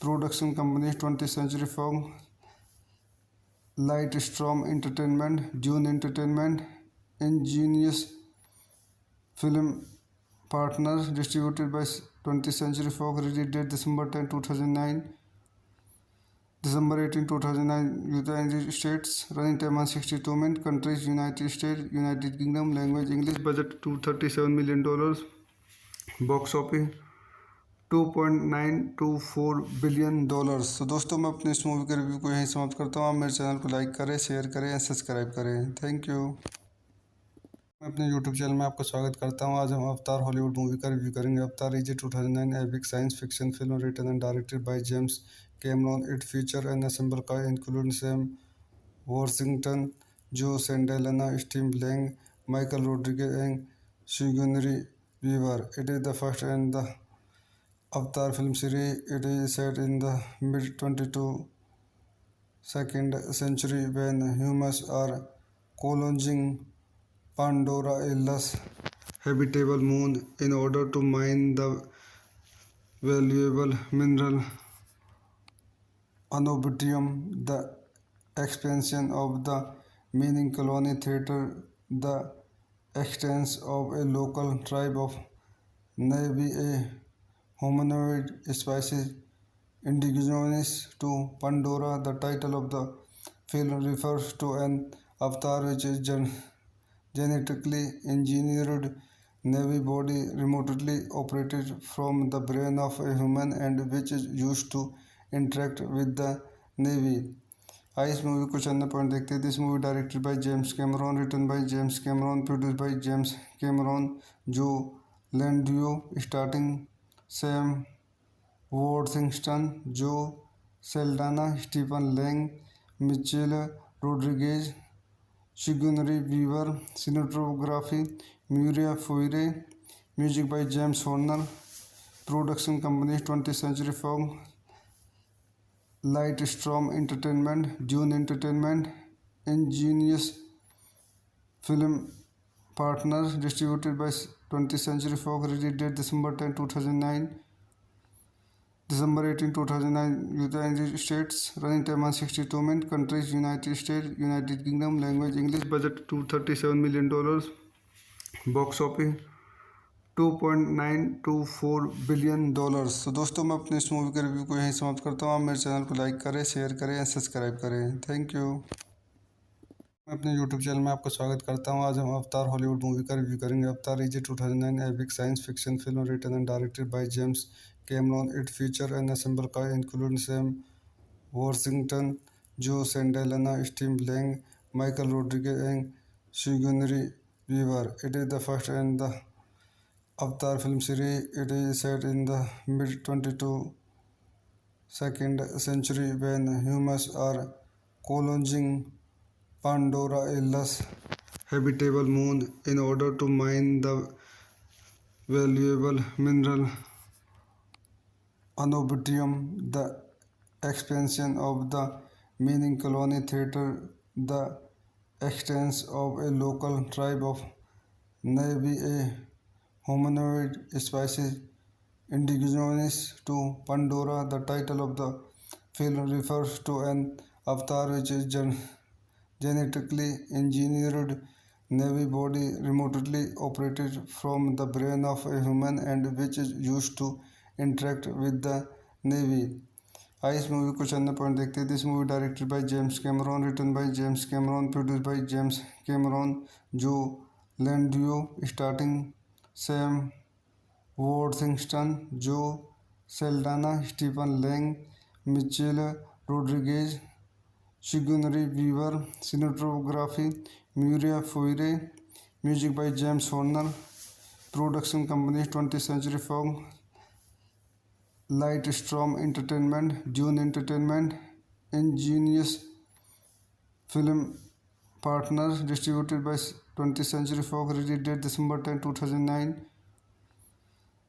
production company 20th Century Fox, Lightstorm Entertainment, Dune Entertainment, Ingenious Film Partners, distributed by 20th Century Fox, release date December 10, 2009, December 18, 2009, United States, running time 162 minutes, countries United States, United Kingdom, language English, budget $237 million, box office $2.924 billion. तो दोस्तों मैं अपने इस movie के review को यहीं समाप्त करता हूँ. आप मेरे चैनल को लाइक करें, शेयर करें या सब्सक्राइब करें. Thank you. मैं अपने यूट्यूब चैनल में आपका स्वागत करता हूँ. आज हम अवतार हॉलीवुड मूवी का रिव्यू करेंगे. Avatar is a 2009 epic science fiction film written and directed by James Cameron. It feature an ensemble cast including Sam Worthington, Joe Sandellana, Steve Lang, Michael Rodriguez, and Sigourney Weaver. It is the first in the Avatar film series. It is set in the mid-22nd century when humans are colonizing Pandora, a less habitable moon, in order to mine the valuable mineral Anobidium. The expansion of the mining colony theater, the extents of a local tribe of Navy, a humanoid species indigenous to Pandora. The title of the film refers to an avatar which is genetically engineered Navy body remotely operated from the brain of a human and which is used to interact with the Navy. आइए इस movie कुछ अन्य point देखते हैं। This movie directed by James Cameron, written by James Cameron, produced by James Cameron, Jon Landau starting Sam Worthington, Zoe Saldana, Stephen Lang, Michelle Rodriguez, Sigourney Weaver, cinematography Mauro Fiore, music by James Horner, production company 20th Century Fox, Lightstrom Entertainment, Dune Entertainment, Ingenious Film Partners, distributed by 20th Century Fox, release date December 10, 2009, December 18, 2009, United States, running time 162 minutes, countries United States, United Kingdom, language English, budget $237 million, box office $2.924 billion. तो दोस्तों मैं अपने इस movie के review को यहीं समाप्त करता हूँ। आप मेरे चैनल को लाइक करें, शेयर करें एंड सब्सक्राइब करें। Thank you. मैं अपने यूट्यूब चैनल में आपका स्वागत करता हूँ। आज हम अवतार हॉलीवुड मूवी का रिव्यू करेंगे। Avatar is a 2009 epic science fiction film written and directed by James Cameron. It feature an assemble cast including Sam Worthington, Zoe Saldana, Steve Lang, Michael Rodriguez and Sigourney Weaver. It is the first in the Avatar film series. It is set in the mid-22nd century when humans are colonizing Pandora, a less habitable moon, in order to mine the valuable mineral Anobidium. The expansion of the mining colony theater, the extents of a local tribe of Na'vi, a humanoid species indigenous to Pandora. The title of the film refers to an avatar which is genetically engineered Na'vi body remotely operated from the brain of a human and which is used to interact with the Na'vi. आइए इस movie कुछ अन्य point देखते हैं। This movie directed by James Cameron, written by James Cameron, produced by James Cameron, Jon Landau starting Sam Worthington, Zoe Saldana, Stephen Lang, Michelle Rodriguez, Sigourney Weaver, cinematography Mauro Fiore, music by James Horner, production company 20th Century Fox, Lightstrom Entertainment, , 'Dune Entertainment, 'Ingenious Film Partners, distributed by 20th Century Fox, release date December 10, 2009,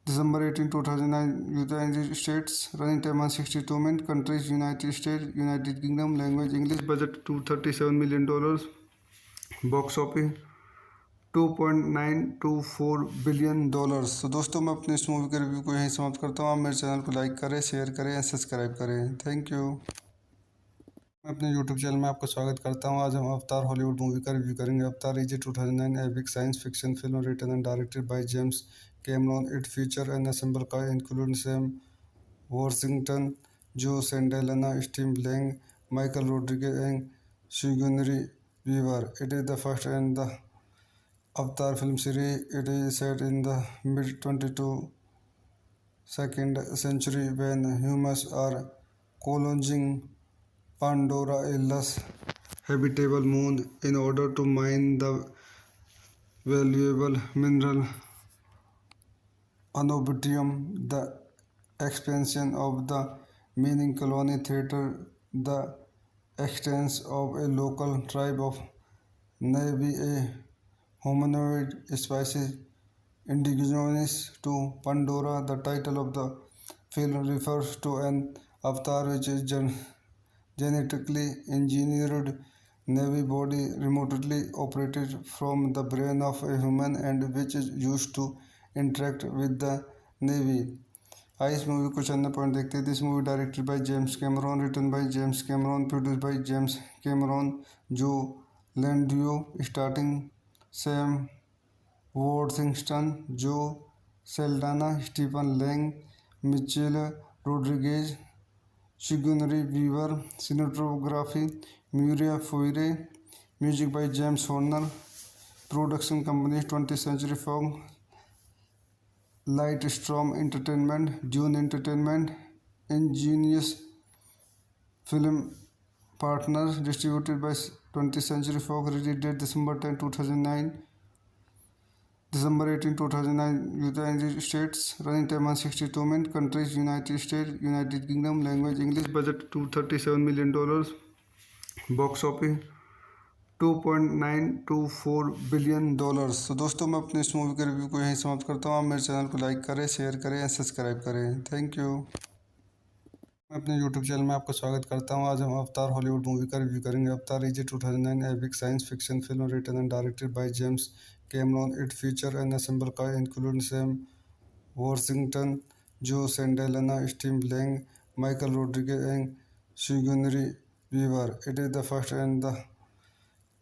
December 18, 2009, United States, running time 162 minutes, countries United States, United Kingdom, language English, budget $237 million, box office $2.924 billion। Partners, distributed by 20th Century Fox, release date December 10, 2009, December 18, 2009, United States, running time 162 minutes, countries United States, United Kingdom, language English, budget $237 million, box office $2.924 billion. तो दोस्तों मैं अपने इस movie के review को यहीं समाप्त करता हूँ। आप मेरे चैनल को लाइक करें, शेयर करें एंड सब्सक्राइब करें। Thank you. मैं अपने यूट्यूब चैनल में आपका स्वागत करता हूँ। आज हम अवतार हॉलीवुड मूवी का रिव्यू करेंगे। Avatar is a 2009 epic science fiction film written and directed by James Cameron. It feature an assemble cast including Sam Worthington, Zoe Saldana, Steve Lang, Michael Rodriguez and Sigourney Weaver. It is the first in the Avatar film series. It is set in the mid-22nd century when humans are colonizing Pandora, a less habitable moon, in order to mine the valuable mineral Anobidium. The expansion of the mining colony theater, the extents of a local tribe of Na'vi, a humanoid species indigenous to Pandora. The title of the film refers to an avatar which is genetically engineered Na'vi body remotely operated from the brain of a human and which is used to interact with the Na'vi. आइए इस movie कुछ अन्य point देखते हैं। This movie directed by James Cameron, written by James Cameron, produced by James Cameron, Jon Landau starting Sam Worthington, Zoe Saldana, Stephen Lang, Michelle Rodriguez, Sigourney Weaver, cinematography Mauro Fiore, music by James Horner, production company 20th Century Fox, Lightstrom Entertainment, Dune Entertainment, Ingenious Film Partners, distributed by 20th Century Fox. Release date December 18, 2009, United States. Running time 162 minutes. Countries: United States, United Kingdom. Language: English. Budget $237 million. Box office $2.924 billion. तो दोस्तों, मैं अपने इस movie के review को यहीं समाप्त करता हूँ। आप मेरे चैनल को लाइक करें, शेयर करें एंड सब्सक्राइब करें। Thank you. मैं अपने यूट्यूब चैनल में आपका स्वागत करता हूँ। आज हम अवतार हॉलीवुड मूवी का रिव्यू करेंगे। Avatar is a 2009 epic science fiction film written and directed by James Cameron. It feature an ensemble cast including Sam Worthington, Joe Saldana, Steve Lang, Michael Rodriguez, and Sigourney Weaver. It is the first in the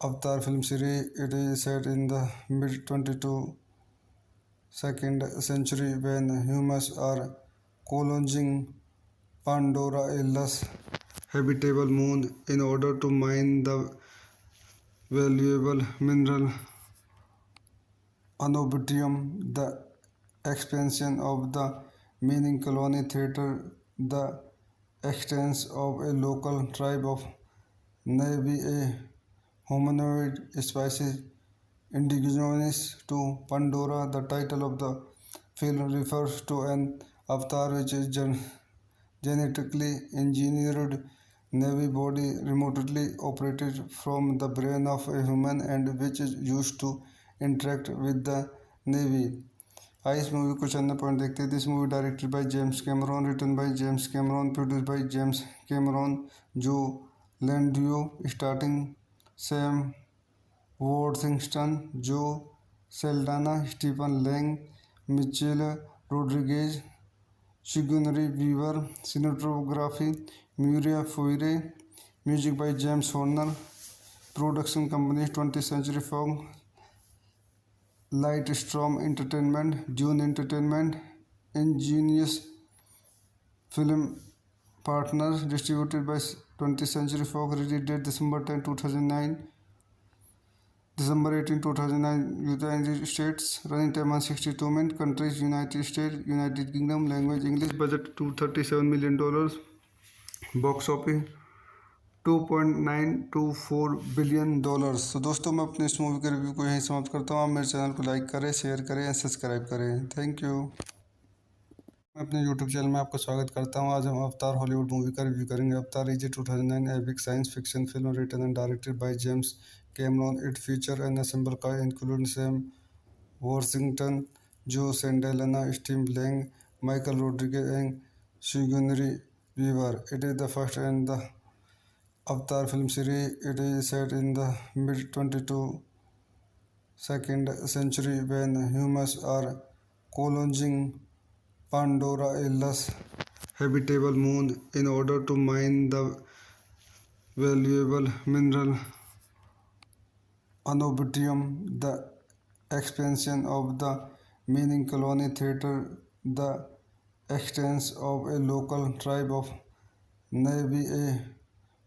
Avatar film series. It is set in the mid-22nd century when humans are colonizing Pandora, a less habitable moon, in order to mine the valuable mineral Anobidium. The expansion of the mining colony theater, the existence of a local tribe of Na'vi, a humanoid species indigenous to Pandora. The title of the film refers to an avatar which is genetically engineered Na'vi body remotely operated from the brain of a human and which is used to interact with the Na'vi. आइए इस movie को चंद point देखते हैं। This movie directed by James Cameron, written by James Cameron, produce by James Cameron, Jon Landau starting, Sam Worthington, Zoe Saldana, Stephen Lang, Michelle Rodriguez, Sigourney Weaver. Cinematography Mauro Fiore. Music by James Horner. Production company 20th Century Fox, Lightstorm Entertainment, Dune Entertainment, Ingenious Film Partners, distributed by 20th Century Fox. Release date December 18, 2009, United States. Running time 162 minutes. Countries: United States, United Kingdom. Language: English. Budget $237 million. Box office $2.924 billion. तो दोस्तों, मैं अपने इस movie के review को यहीं समाप्त करता हूँ। आप मेरे चैनल को लाइक करें, शेयर करें एंड सब्सक्राइब करें। Thank you. मैं अपने यूट्यूब चैनल में आपका स्वागत करता हूँ। आज हम अवतार हॉलीवुड मूवी का रिव्यू करेंगे। Avatar is a 2009 epic science fiction film written and directed by James Cameron. It feature an ensemble cast including Sam Worthington, Joe Saldana, Steve Lang, Michael Rodriguez, and Sigourney Weaver. It is the first in the Avatar film series. It is set in the mid-22nd century when humans are colonizing Pandora, a less habitable moon, in order to mine the valuable mineral Anobidium. The expansion of the mining colony theater, the existence of a local tribe of Na'vi, a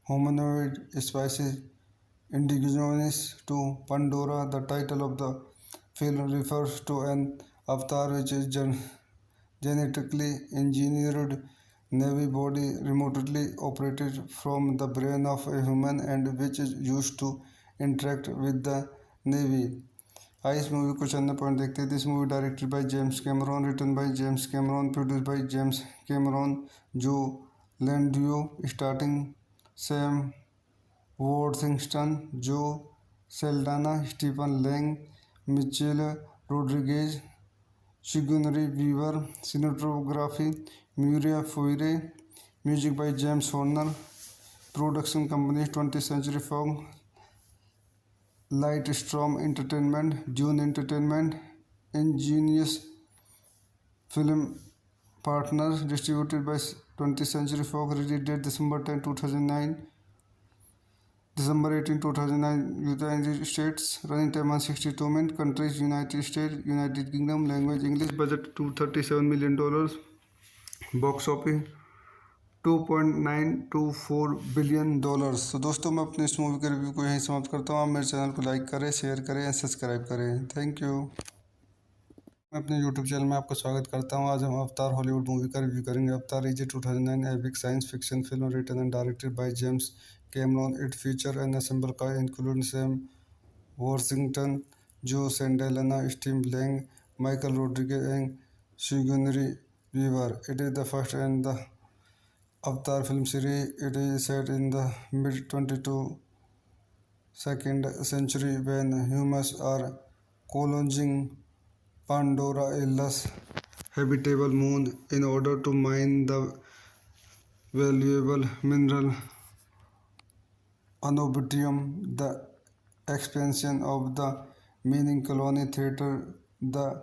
humanoid species indigenous to Pandora. The title of the film refers to an avatar which is genetically engineered Na'vi body remotely operated from the brain of a human and which is used to interact with the Na'vi. आइए इस movie को चंद point देखते हैं। This movie directed by James Cameron, written by James Cameron, produce by James Cameron, Jon Landau starting, Sam Worthington, Zoe Saldana, Stephen Lang, Michelle Rodriguez, Sigourney Weaver. Cinematography Mauro Fiore. Music by James Horner. Production company 20th Century Fox, Lightstorm Entertainment, Dune Entertainment, Ingenious Film Partners, distributed by 20th Century Fox. Release date December 18, 2009, United States. Running time 162 minutes. Countries: United States, United Kingdom. Language: English. Budget $237 million. Box office $2.924 billion. तो दोस्तों, मैं अपने इस movie के review को यहीं समाप्त करता हूँ। आप मेरे चैनल को लाइक करें, शेयर करें एंड सब्सक्राइब करें। Thank you. मैं अपने यूट्यूब चैनल में आपका स्वागत करता हूँ। आज हम अवतार हॉलीवुड मूवी का रिव्यू करेंगे। Avatar is a 2009 epic science fiction film written and directed by James Cameron. It features an ensemble cast including Sam Worthington, Joe Sandalana, Steve Lang, Michael Rodriguez, and Sigourney Weaver. It is the first in the Avatar film series. It is set in the mid 22nd century when humans are colonizing Pandora, a less habitable moon, in order to mine the valuable mineral Anobidium. The expansion of the mining colony theater, the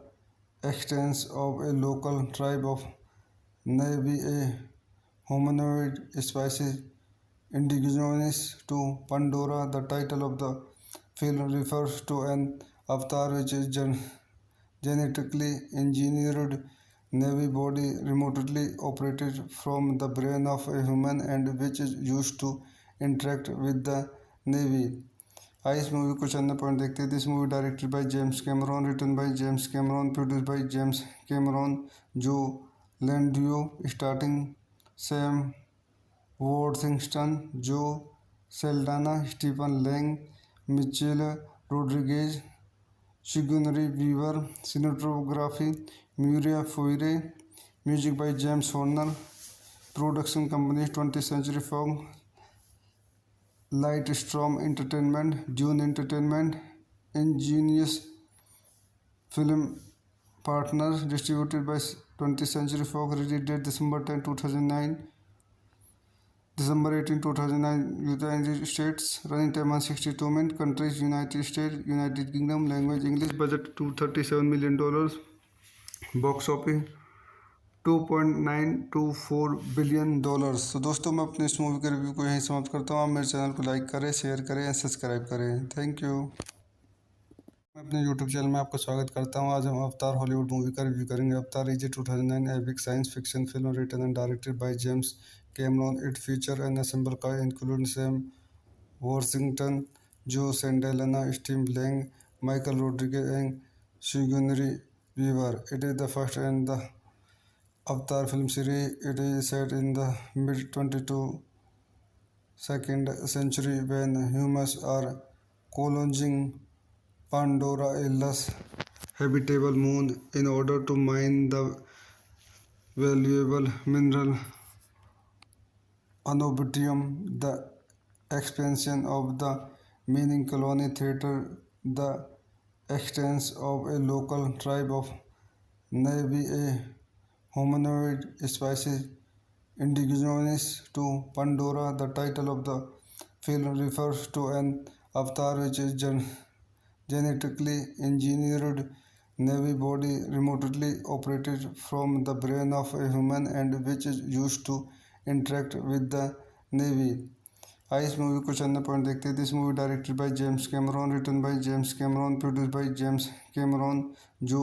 extents of a local tribe of Na'vi, a humanoid species indigenous to Pandora. The title of the film refers to an avatar which is genetically engineered Navy body remotely operated from the brain of a human and which is used to interact with the Navy. आइए इस movie को चंद point देखते हैं. This movie directed by James Cameron, written by James Cameron, produced by James Cameron, Jon Landau starting Sam Worthington, Zoe Saldana, Stephen Lang, Michelle Rodriguez, Sigourney Weaver, cinematography Muriel Foire, music by James Horner, production companies 20th Century Fox, Lightstorm Entertainment, Dune Entertainment, Ingenious Film Partners, distributed by 20th Century Fox, release date December 10, 2009. December 18, 2009, United States, running time 162 minutes, countries United States, United Kingdom, language English, budget $237 million, box office $2.924 billion. तो दोस्तों मैं अपने इस movie के review को यहीं समाप्त करता हूँ. आप मेरे चैनल को लाइक करें, शेयर करें एंड सब्सक्राइब करें. Thank you. मैं अपने यूट्यूब चैनल में आपका स्वागत करता हूं. आज हम अवतार हॉलीवुड मूवी का रिव्यू करेंगे. Avatar is a 2009 epic science fiction film written and directed by James Cameron. It feature an ensemble cast including Sam Worthington, Joe Sandalana, Steve Lang, Michael Rodriguez, and Sigourney Weaver. It is the first in the Avatar film series. It is set in the mid 22nd century when humans are colonizing Pandora, a less habitable moon, in order to mine the valuable mineral Anobidium. The expansion of the mining colony theater, the extents of a local tribe of Na'vi, a humanoid species indigenous to Pandora. The title of the film refers to an avatar which is genetically engineered Navy body remotely operated from the brain of a human and which is used to interact with the Navy. आइए इस movie को चंद point देखते हैं. This movie directed by James Cameron, written by James Cameron, produced by James Cameron, Jon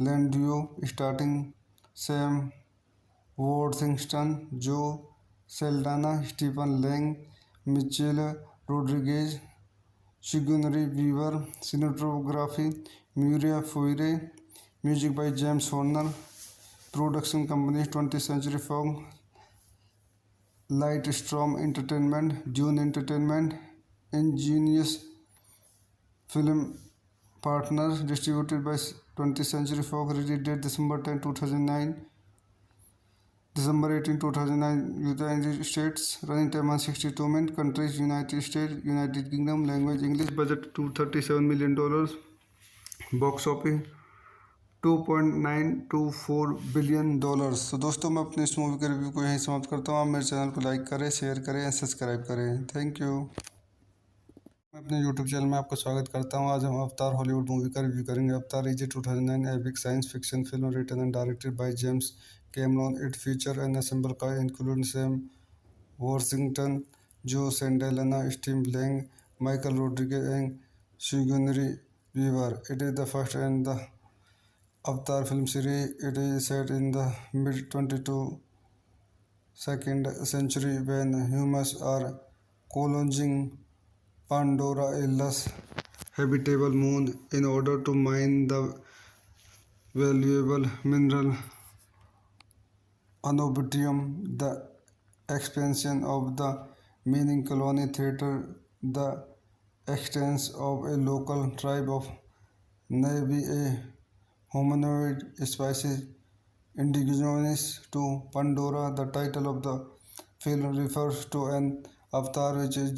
Landau starting Sam Worthington, Zoe Saldana, Stephen Lang, Michelle Rodriguez, Sigourney Weaver, cinematography Muriel Foire, music by James Horner, production companies 20th Century Fox, Lightstorm Entertainment, Dune Entertainment, Ingenious Film Partners, distributed by 20th Century Fox, release date December 10, 2009. December 18, 2009, United States, running time 162 minutes, countries United States, United Kingdom, language English, budget $237 million, box office $2.924 billion. तो दोस्तों मैं अपने इस movie के review को यहीं समाप्त करता हूँ. आप मेरे चैनल को लाइक करें, शेयर करें एंड सब्सक्राइब करें. Thank you. मैं अपने यूट्यूब चैनल में आपका स्वागत करता हूं. आज हम अवतार हॉलीवुड मूवी का रिव्यू करेंगे. Avatar is a 2009 epic science fiction film written and directed by James Cameron. It feature an ensemble cast including Sam Worthington, Joe Sandalana, Steve Lang, Michael Rodriguez, and Sigourney Weaver. It is the first in the Avatar film series. It is set in the mid 22nd century when humans are colonizing Pandora, a less habitable moon, in order to mine the valuable mineral Anobidium. The expansion of the meaning colony theater, the extents of a local tribe of Navy, a hominoid species indigenous to Pandora. The title of the film refers to an avatar which is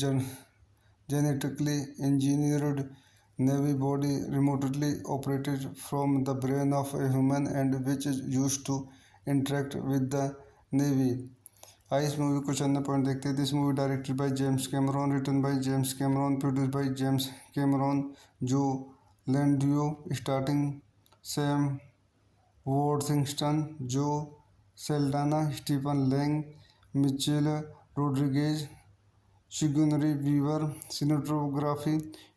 genetically engineered Navy body remotely operated from the brain of a human and which is used to interact with the Navy. आइए इस movie को चंद point देखते हैं. This movie directed by James Cameron, written by James Cameron, produced by James Cameron, Jon Landau starting Sam Worthington, Zoe Saldana, Stephen Lang, Michelle Rodriguez, Sigourney Weaver, cinematography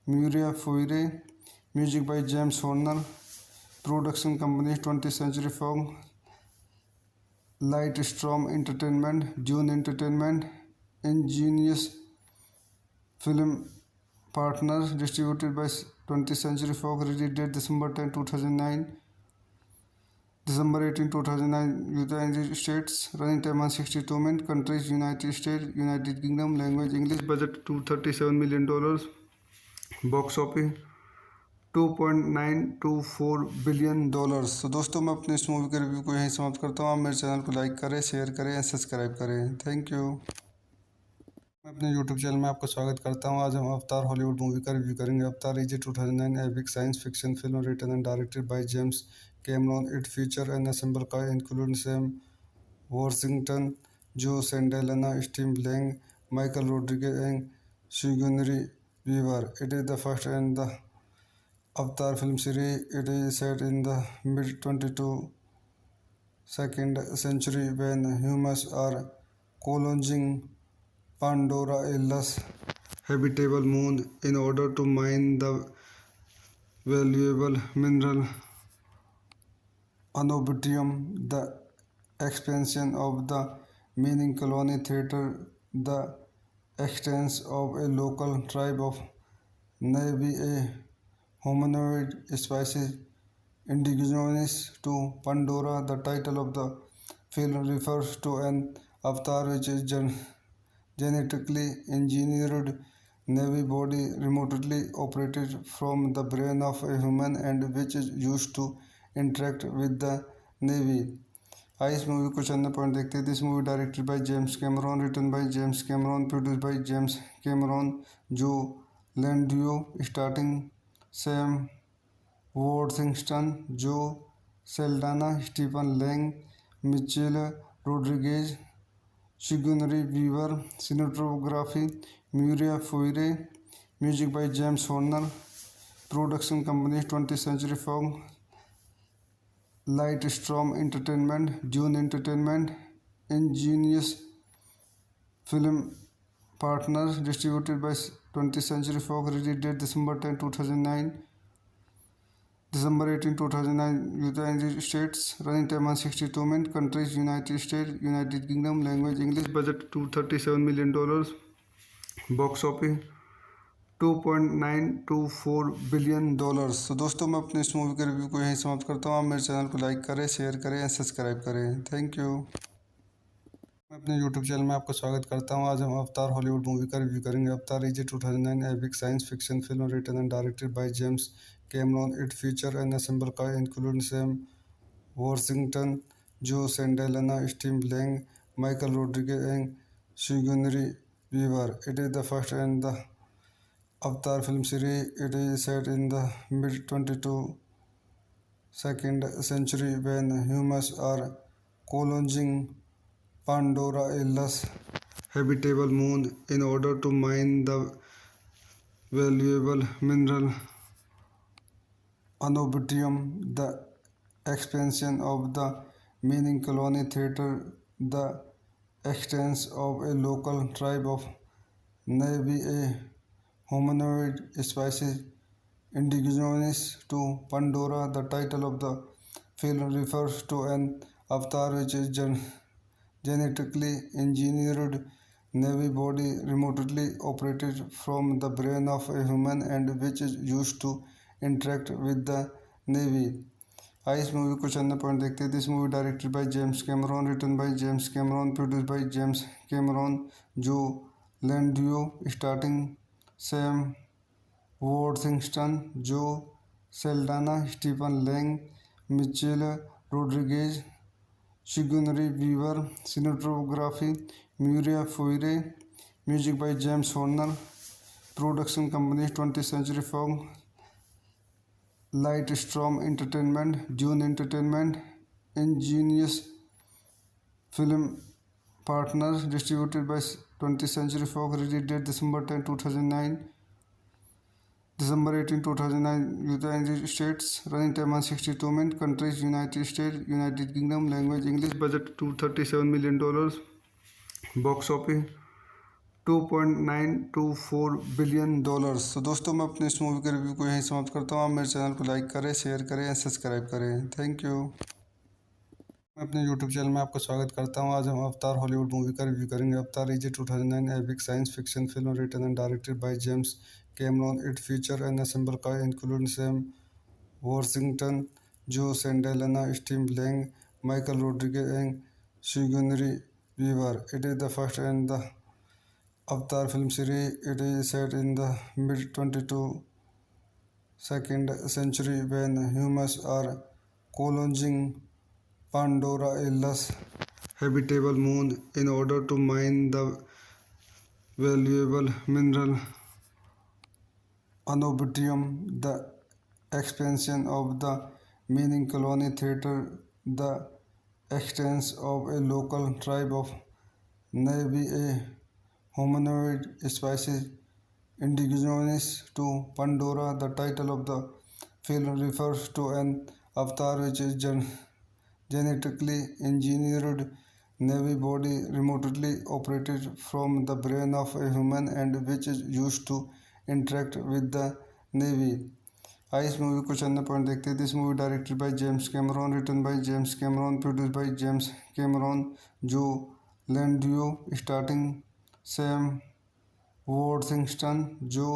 Mauro Fiore, music by James Horner, production company 20th Century Fox, Lightstrom Entertainment, Dune Entertainment, Ingenious Film Partners, distributed by 20th Century Fox, release date December 10, 2009, December 18, 2009, United States, running time 162 minutes, countries United States, United Kingdom, language English, budget $237 million, box office $2.924 billion. तो दोस्तों मैं अपने इस movie के review को यहीं समाप्त करता हूँ. आप मेरे चैनल को लाइक करें, शेयर करें एंड सब्सक्राइब करें. Thank you. मैं अपने यूट्यूब चैनल में आपका स्वागत करता हूँ. आज हम अवतार हॉलीवुड मूवी का रिव्यू करेंगे. Avatar is a 2009 epic science fiction film written and directed by James Cameron. It feature an ensemble cast including Sam Worthington, Zoe Saldana, Steve Lang, Michael Rodriguez and Sigourney Weaver. It is the first in the Avatar film series. It is set in the mid-22nd century when humans are colonizing Pandora, a less habitable moon, in order to mine the valuable mineral Anobidium. The expansion of the mining colony theater, the extents of a local tribe of Navy, a hominoid species indigenous to Pandora. The title of the film refers to an avatar which is genetically engineered Navy body remotely operated from the brain of a human and which is used to interact with the Navy. आइए इस movie को चंद point देखते हैं. This movie directed by James Cameron, written by James Cameron, produced by James Cameron, Jon Landau starting Sam Worthington, Zoe Saldana, Stephen Lang, Michelle Rodriguez, Sigourney Weaver, cinematography Mauro Fiore, music by James Horner, production company 20th Century Fox, Lightstrom Entertainment, Dune Entertainment, Ingenious Film Partners, distributed by 20th Century Fox, release date December 10, 2009, December 18, 2009, United States, running time 162 minutes, countries United States, United Kingdom, language English, budget $237 million, box office $2.924 billion. तो दोस्तों मैं अपने इस movie के review को यहीं समाप्त करता हूँ. आप मेरे चैनल को लाइक करें, शेयर करें एंड सब्सक्राइब करें. Thank you. मैं अपने यूट्यूब चैनल में आपका स्वागत करता हूँ. आज हम अवतार हॉलीवुड मूवी का रिव्यू करेंगे. Avatar is a 2009 epic science fiction film written and directed by James Cameron. It feature an ensemble cast including Sam Worthington, Zoe Saldana, Steve Lang, Michael Rodriguez and Sigourney Weaver. It is the first in the Avatar film series. It is set in the mid-22nd century when humans are colonizing Pandora, a less habitable moon, in order to mine the valuable mineral Anobidium. The expansion of the mining colony theater, the extents of a local tribe of Navy, a hominoid species indigenous to Pandora. The title of the film refers to an avatar which is genetically engineered Navy body remotely operated from the brain of a human and which is used to interact with the Navy. आइए इस movie को चंद point देखते हैं. This movie directed by James Cameron, written by James Cameron, produced by James Cameron, Jon Landio, starting Sam Worthington, Joe Saldana, Stephen Lang, Michelle Rodriguez, Sigourney Weaver, cinematography Muriel Foire, music by James Horner, production company 20th Century Fox, Lightstorm Entertainment, Dune Entertainment, Ingenious Film Partners, distributed by 20th Century Fox, release date December 10, 2009. December 18, 2009, United States, running time 162 minutes, countries United States, United Kingdom, language English, budget $237 million, box office $2.924 billion. तो दोस्तों मैं अपने इस movie के review को यहीं समाप्त करता हूँ। आप मेरे चैनल को लाइक करें, शेयर करें एंड सब्सक्राइब करें। Thank you. मैं अपने यूट्यूब चैनल में आपका स्वागत करता हूँ। आज हम अवतार हॉलीवुड मूवी का रिव्यू करेंगे। Avatar is a 2009 epic science fiction film written and directed by James Cameron. It feature an ensemble cast including Sam Worthington, Joe Saldana, Steve Lang, Michael Rodriguez, and Sigourney Weaver. It is the first in the Avatar film series. It is set in the mid 22nd century when humans are colonizing Pandora, a less habitable moon, in order to mine the valuable mineral Anobidium. The expansion of the mining colony theater, the existence of a local tribe of Na'vi, a humanoid species indigenous to Pandora. The title of the film refers to an avatar which is genetically engineered Na'vi body remotely operated from the brain of a human and which is used to interact with the Na'vi. आइए इस movie को चंद point देखते हैं। This movie directed by James Cameron, written by James Cameron, produce by James Cameron, Jon Landau, starting Sam Worthington, Zoe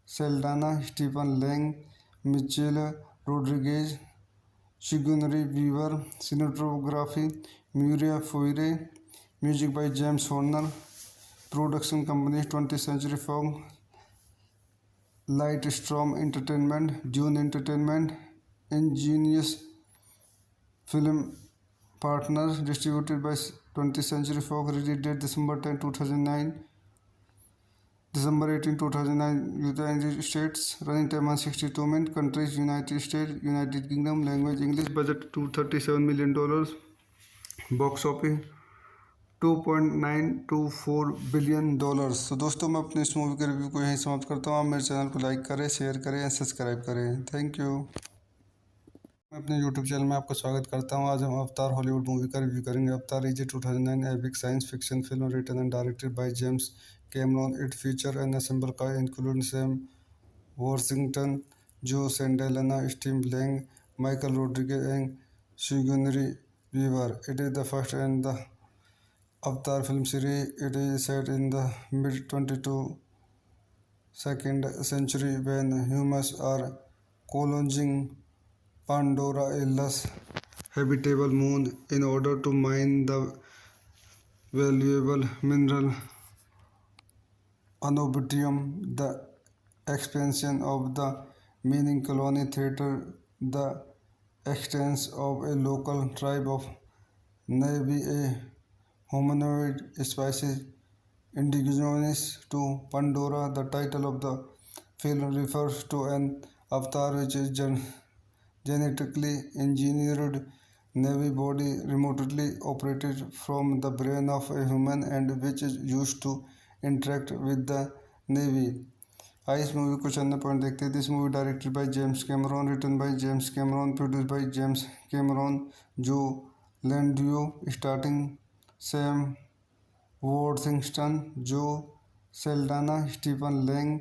Saldana, Stephen Lang, Michelle Rodriguez, Sigourney Weaver, cinematography Mauro Fiore, music by James Horner, production company 20th Century Fox, Lightstorm Entertainment, Dune Entertainment, Ingenious Film Partners, distributed by 20th Century Fox, release date December 10, 2009. December 18, 2009, United States, running time 162 minutes, countries United States, United Kingdom, language English, budget $237 million, box office $2.924 billion. तो दोस्तों मैं अपने इस movie के review को यहीं समाप्त करता हूँ। आप मेरे चैनल को लाइक करें, शेयर करें एंड सब्सक्राइब करें। Thank you. मैं अपने यूट्यूब चैनल में आपका स्वागत करता हूँ। आज हम अवतार हॉलीवुड मूवी का रिव्यू करेंगे। Avatar is a 2009 epic science fiction film written and directed by James Cameron. It feature an ensemble cast including Sam Worthington, Joe Saldana, Steve Lang, Michael Rodriguez, and Sigourney Weaver. It is the first in the Avatar film series. It is set in the mid 22nd century when humans are colonizing Pandora, a less habitable moon, in order to mine the valuable mineral Anobidium. The expansion of the mining colony theater, the existence of a local tribe of Na'vi, a humanoid species indigenous to Pandora. The title of the film refers to an avatar which is genetically engineered Na'vi body remotely operated from the brain of a human and which is used to interact with the Na'vi. आइए इस movie को चंद point देखते हैं। This movie directed by James Cameron, written by James Cameron, produce by James Cameron, Jon Landau, starting Sam Worthington, Zoe Saldana, Stephen Lang,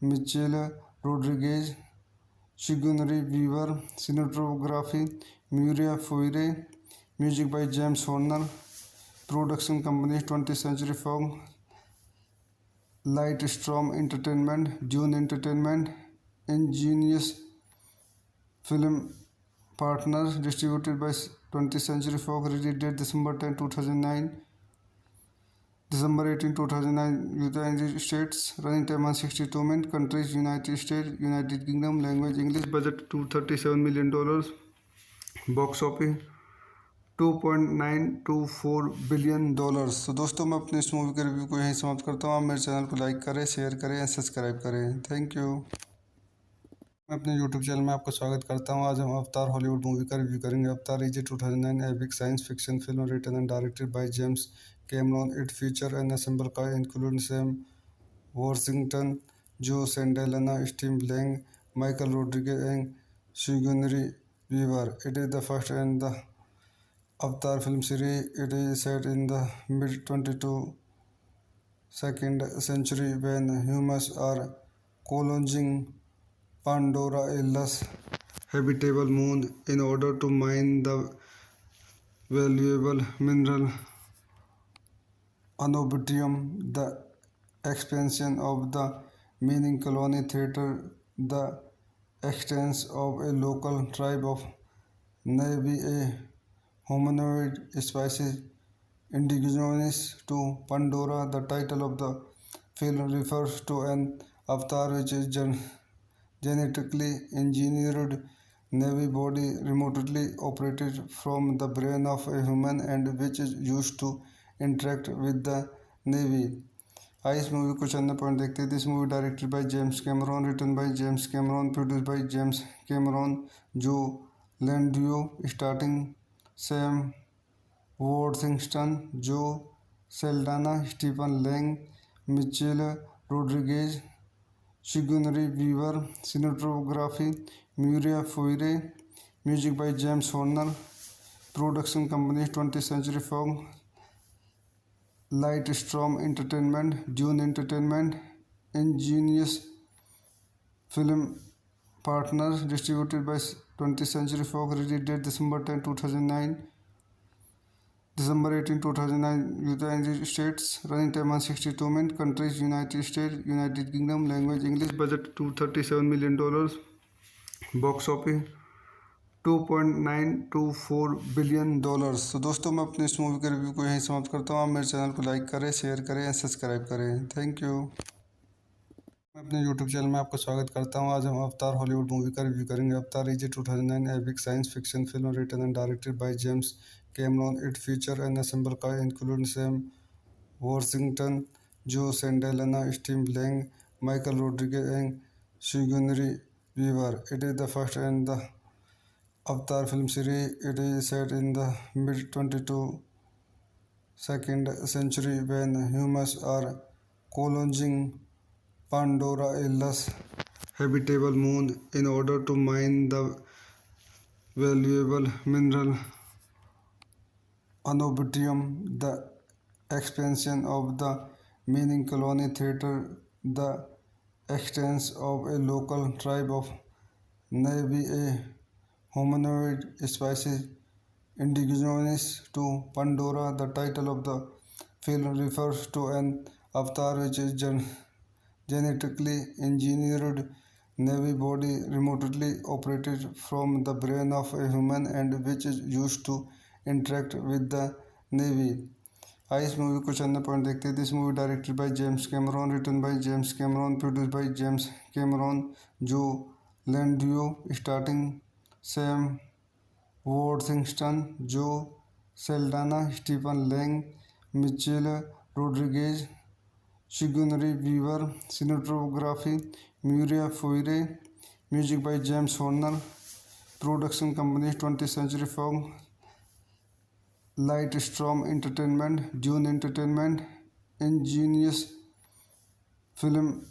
Michelle Rodriguez, Sigourney Weaver, cinematography Mauro Fiore, music by James Horner, production company 20th Century Fox, Lightstorm Entertainment, Dune Entertainment, Ingenious Film Partners, distributed by 20th Century Fox, release date December 10, 2009. December 18, 2009, United States. Running time 162 minutes. Countries: United States, United Kingdom. Language: English. Budget $237 million. Box office $2.924 billion. तो दोस्तों मैं अपने इस movie के review को यहीं समाप्त करता हूँ। आप मेरे चैनल को लाइक करें, शेयर करें, सब्सक्राइब करें। Thank you. मैं अपने यूट्यूब चैनल में आपका स्वागत करता हूँ। आज हम अवतार हॉलीवुड मूवी का रिव्यू करेंगे। Avatar is a 2009 epic science fiction film written and directed by James Cameron. It feature an ensemble cast including Sam Worthington, Joe Saldana, Steve Lang, Michael Rodriguez, and Sigourney Weaver. It is the first in the Avatar film series. It is set in the mid 22nd century when humans are colonizing Pandora, a less habitable moon, in order to mine the valuable mineral Anobidium. The expansion of the mining colony theater, the extents of a local tribe of Na'vi, a humanoid species indigenous to Pandora. The title of the film refers to an avatar which is genetically engineered Na'vi body remotely operated from the brain of a human and which is used to interact with the Na'vi. आइए इस movie को चंद point देखते हैं। This movie directed by James Cameron, written by James Cameron, produce by James Cameron, Jon Landau starting Sam Worthington, Zoe Saldana, Stephen Lang, Michelle Rodriguez, Sigourney Weaver, cinematography Mauro Fiore, music by James Horner, production company 20th Century Fox, Lightstorm Entertainment, Dune Entertainment, Ingenious Film Partners, distributed by 20th Century Fox, release date December 10, 2009, December 18, 2009, United States, running time 162 minutes, countries: United States, United Kingdom, language: English, budget $237 million, box office $2.924 billion. तो दोस्तों मैं अपने इस movie के review को यहीं समाप्त करता हूँ। आप मेरे चैनल को लाइक करें, शेयर करें, सब्सक्राइब करें। Thank you. मैं अपने यूट्यूब चैनल में आपका स्वागत करता हूँ। आज हम अवतार हॉलीवुड मूवी का रिव्यू करेंगे। Avatar is a 2009 epic science fiction film written and directed by James Cameron. It feature an ensemble cast including Sam Worthington, Joe Saldana, Steve Lang, Michael Rodriguez, and Sigourney Weaver. It is the first in the Avatar film series. It is set in the mid 22nd century when humans are colonizing Pandora, a less habitable moon, in order to mine the valuable mineral Anobidium. The expansion of the mining colony theater, the extents of a local tribe of Na'vi, a humanoid species indigenous to Pandora. The title of the film refers to an avatar which is genetically engineered Na'vi body remotely operated from the brain of a human and which is used to interact with the Na'vi. आइए इस movie को चंद point देखते हैं। This movie directed by James Cameron, written by James Cameron, produce by James Cameron, Jon Landau starting Sam Worthington, Zoe Saldana, Stephen Lang, Michelle Rodriguez, Sigourney Weaver, cinematography Mauro Fiore, music by James Horner, production company 20th Century Fox, Lightstorm Entertainment, Dune Entertainment, Ingenious Film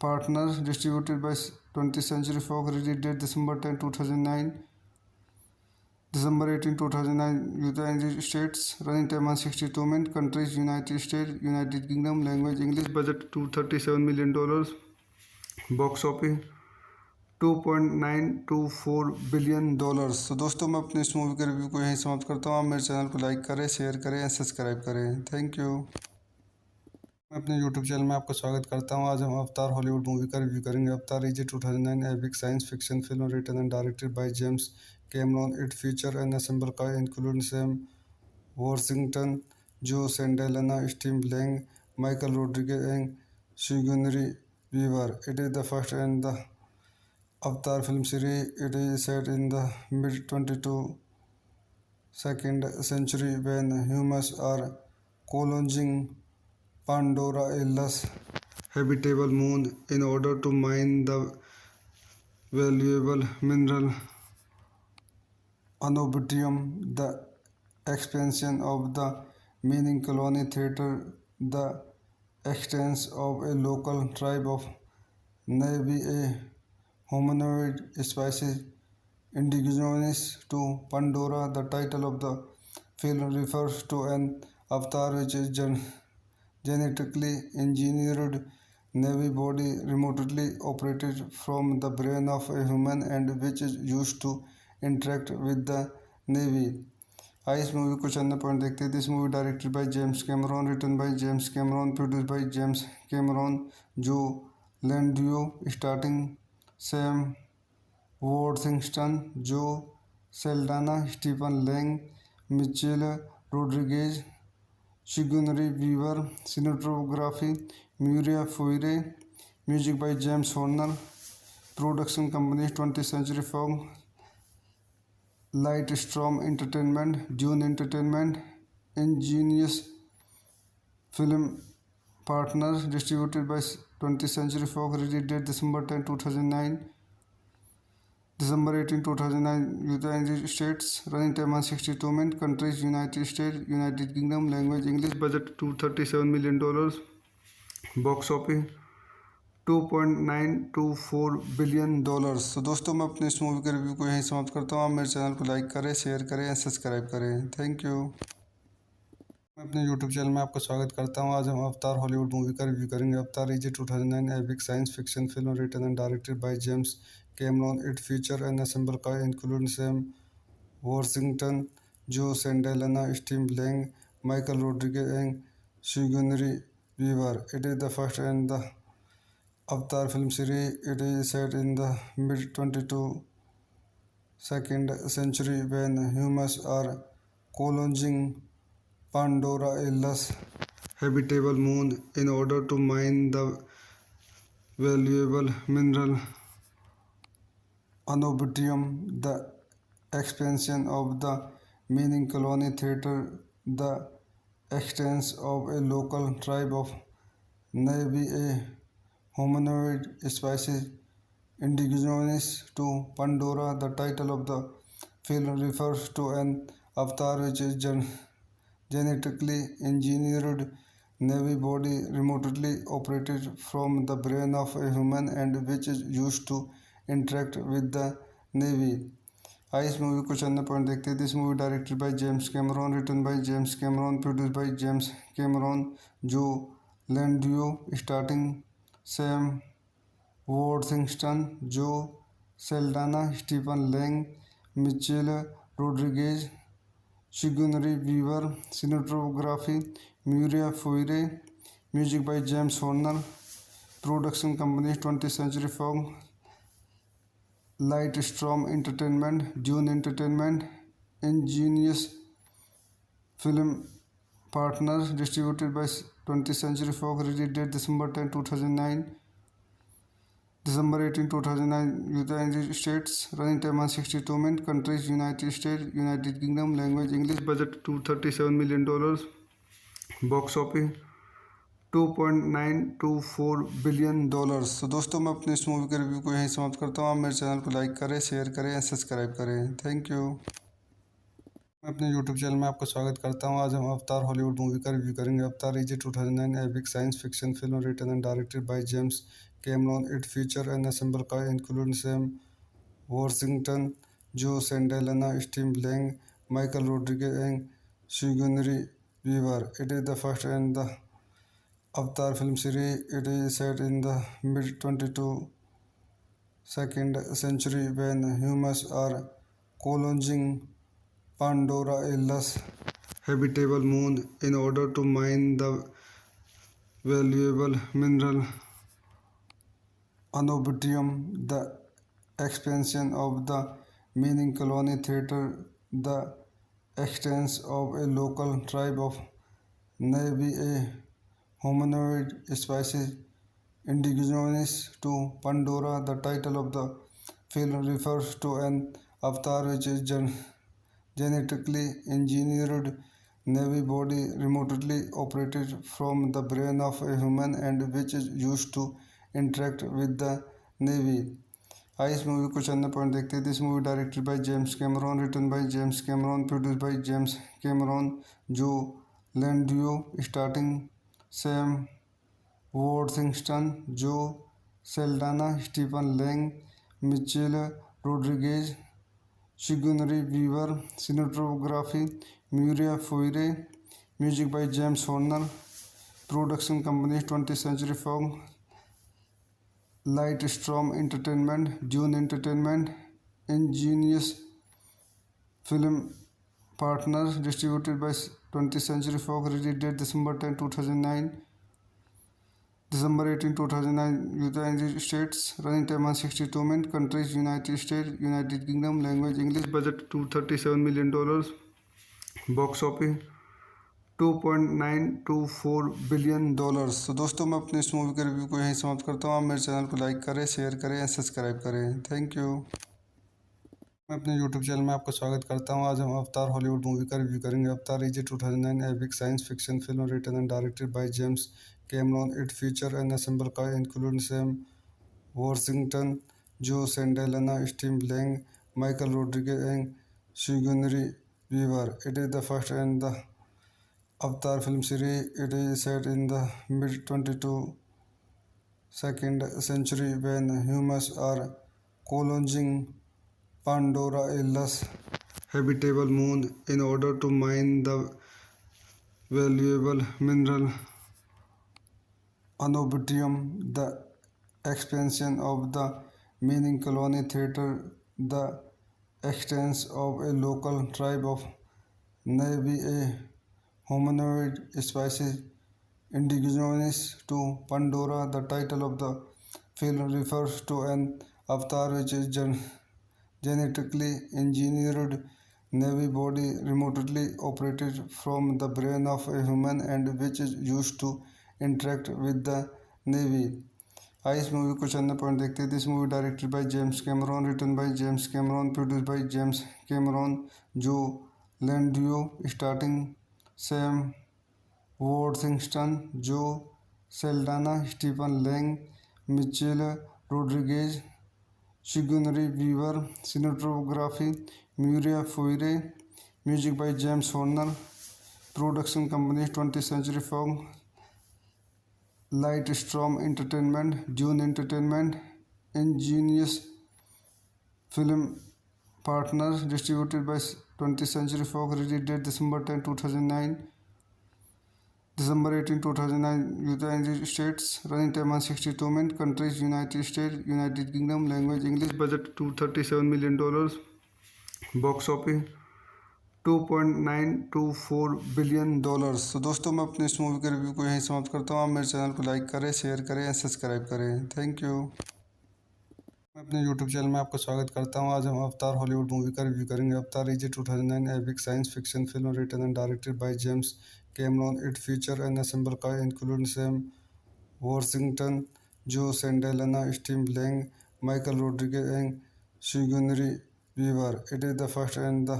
Partners, distributed by 20th Century Fox, release date December 10, 2009, December 18, 2009, United States, running time 162 minutes, countries: United States, United Kingdom, language: English, budget $237 million, box office $2.924 billion. तो दोस्तों मैं अपने इस movie के review को यहीं समाप्त करता हूँ। आप मेरे चैनल को लाइक करें, शेयर करें, सब्सक्राइब करें। Thank you. मैं अपने यूट्यूब चैनल में आपका स्वागत करता हूँ। आज हम अवतार हॉलीवुड मूवी का रिव्यू करेंगे। Avatar is a 2009 epic science fiction film written and directed by James Cameron. It feature an ensemble cast including Sam Worthington, Joe Sandalana, Steve Lang, Michael Rodriguez, and Sigourney Weaver. It is the first in the Avatar film series. It is set in the mid 22nd century when humans are colonizing Pandora, a less habitable moon, in order to mine the valuable mineral Anobidium. The expansion of the mining colony theater, the extents of a local tribe of Na'vi, a humanoid species indigenous to Pandora. The title of the film refers to an avatar which is genetically engineered Navy body remotely operated from the brain of a human and which is used to interact with the Navy. आइए इस movie कुछ अन्य point देखते हैं. This movie directed by James Cameron, written by James Cameron, produced by James Cameron, Jon Landau starting Sam Worthington, Zoe Saldana, Stephen Lang, Michelle Rodriguez, Sigourney Weaver, cinematography Muriel Foire, music by James Horner, production companies 20th Century Fox, Lightstorm Entertainment, Dune Entertainment, Ingenious Film Partners, distributed by 20th Century Fox, release date December 10, 2009. December 18, 2009, United States. Running time 162 minutes. Countries: United States, United Kingdom. Language: English. Budget $237 million. Box office $2.924 billion. तो दोस्तों मैं अपने इस movie के review को यहीं समाप्त करता हूँ. आप मेरे चैनल को लाइक करें, शेयर करें एंड सब्सक्राइब करें. Thank you. मैं अपने यूट्यूब चैनल में आपका स्वागत करता हूं. आज हम अवतार हॉलीवुड मूवी का रिव्यू करेंगे. Avatar is a 2009 epic science fiction film written and directed by James Cameron. It feature an ensemble cast including Sam Worthington, Zoe Saldana, Steve Lang, Michael Rodriguez and Sigourney Weaver. It is the first in the Avatar film series. It is set in the mid 22nd century when humans are colonizing Pandora, a less habitable moon, in order to mine the valuable mineral Anobidium. The expansion of the mining colony theater, the extents of a local tribe of Na'vi, a humanoid species indigenous to Pandora. The title of the film refers to an avatar which is genetically engineered Navy body remotely operated from the brain of a human and which is used to interact with the Navy. आइए इस movie कुछ अन्य point देखते हैं. This movie directed by James Cameron, written by James Cameron, produced by James Cameron, Jon Landau starting Sam Worthington, Zoe Saldana, Stephen Lang, Michelle Rodriguez, Sigourney Weaver, cinematography Muriel Foire, music by James Horner, production companies 20th Century Fox, Lightstorm Entertainment, Dune Entertainment, Ingenious Film Partners, distributed by 20th Century Fox, release date December 10, 2009. December 18, 2009, United States. Running time 162 minutes. Countries: United States, United Kingdom. Language: English. Budget $237 million. Box office $2.924 billion. तो दोस्तों मैं अपने इस movie के review को यहीं समाप्त करता हूँ. आप मेरे चैनल को लाइक करें, शेयर करें एंड सब्सक्राइब करें. Thank you. मैं अपने यूट्यूब चैनल में आपका स्वागत करता हूं. आज हम अवतार हॉलीवुड मूवी का रिव्यू करेंगे. Avatar is a 2009 epic science fiction film written and directed by James Cameron. It feature an ensemble cast including Sam Worthington, Zoe Saldana, Steve Lang, Michael Rodriguez and Sigourney Weaver. It is the first in the Avatar film series. It is set in the mid 22nd century when humans are colonizing Pandora, a less habitable moon, in order to mine the valuable mineral Anobidium. The expansion of the mining colony theater, the extents of a local tribe of Navy, a humanoid species indigenous to Pandora. The title of the film refers to an avatar which is genetically engineered Navy body remotely operated from the brain of a human and which is used to interact with the Navy. आइए इस movie को चंद point देखते हैं। This movie directed by James Cameron, written by James Cameron, produced by James Cameron, Jon Landau starting Sam Worthington, Zoe Saldana, Stephen Lang, Michelle Rodriguez, Sigourney Weaver, cinematography Mauro Fiore, music by James Horner, production company 20th Century Fox, Lightstorm Entertainment, Dune Entertainment, Ingenious Film Partners, distributed by 20th Century Fox, release date December 18, 2009, United States, running time 162 minutes, countries United States, United Kingdom, language English, budget $237 million, box office $2.924 billion. तो दोस्तों मैं अपने इस movie के review को यहीं समाप्त करता हूँ। आप मेरे चैनल को लाइक करें, शेयर करें, सब्सक्राइब करें। Thank you. मैं अपने यूट्यूब चैनल में आपका स्वागत करता हूँ। आज हम अवतार हॉलीवुड मूवी का रिव्यू करेंगे। Avatar is a 2009 epic science fiction film written and directed by James Cameron. It feature an ensemble cast including Sam Worthington, Zoe Saldana, Steve Lang, Michael Rodriguez and Sigourney Weaver. It is the first in the Avatar film series. It is set in the mid-22nd century when humans are colonizing Pandora, a less habitable moon, in order to mine the valuable mineral Anobidium. The expansion of the mining colony theater, the existence of a local tribe of Na'vi, a humanoid species indigenous to Pandora. The title of the film refers to an avatar which is genetically engineered Navy body remotely operated from the brain of a human and which is used to interact with the Navy. आइए इस movie को चंद point देखते हैं। This movie directed by James Cameron, written by James Cameron, produced by James Cameron, Jon Landau starting Sam Worthington, Zoe Saldana, Stephen Lang, Michelle Rodriguez, Sigourney Weaver, cinematography Mauro Fiore, music by James Horner, production company 20th Century Fox, Lightstorm Entertainment, Dune Entertainment, Ingenious Film Partners, distributed by 20th Century Fox, release date December 18, 2009, United States, running time 162 minutes, countries United States, United Kingdom, language English, budget $237 million, box office $2.924 billion. तो दोस्तों मैं अपने इस movie के review को यहीं समाप्त करता हूँ। आप मेरे चैनल को लाइक करें, शेयर करें, सब्सक्राइब करें। Thank you. मैं अपने यूट्यूब चैनल में आपका स्वागत करता हूँ। आज हम अवतार हॉलीवुड मूवी का रिव्यू करेंगे। Avatar is a 2009 epic science fiction film written and directed by James Cameron. It feature an ensemble cast including Sam Worthington, Zoe Saldana, Steve Lang, Michael Rodriguez and Sigourney Weaver. It is the first in the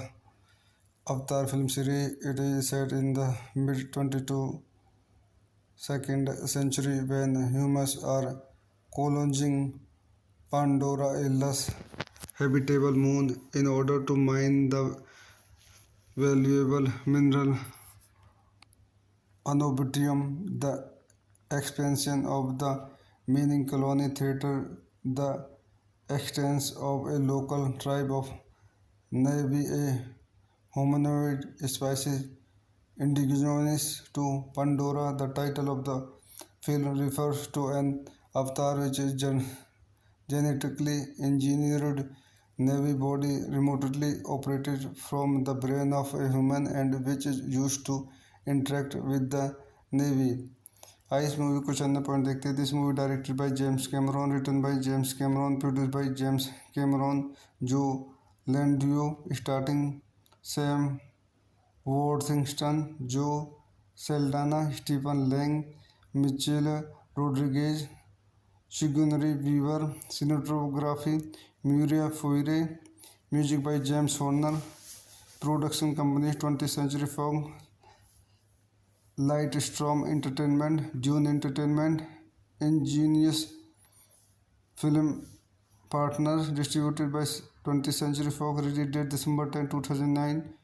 Avatar film series. It is set in the mid-22nd century when humans are colonizing Pandora, a less habitable moon, in order to mine the valuable mineral Anobidium. The expansion of the mining colony theater, the existence of a local tribe of Na'vi, a humanoid species indigenous to Pandora. The title of the film refers to an avatar which is genetically engineered Navy body remotely operated from the brain of a human and which is used to interact with the Navy. आइए इस movie को चंद point देखते हैं। This movie directed by James Cameron, written by James Cameron, produced by James Cameron, Jon Landau starting Sam Worthington, Zoe Saldana, Stephen Lang, Michelle Rodriguez, Sigourney Weaver, cinematography Muriel Foire, music by James Horner, production company 20th Century Fox, Lightstorm Entertainment, Dune Entertainment, Ingenious Film Partners, distributed by 20th Century Fox, release date December 10, 2009,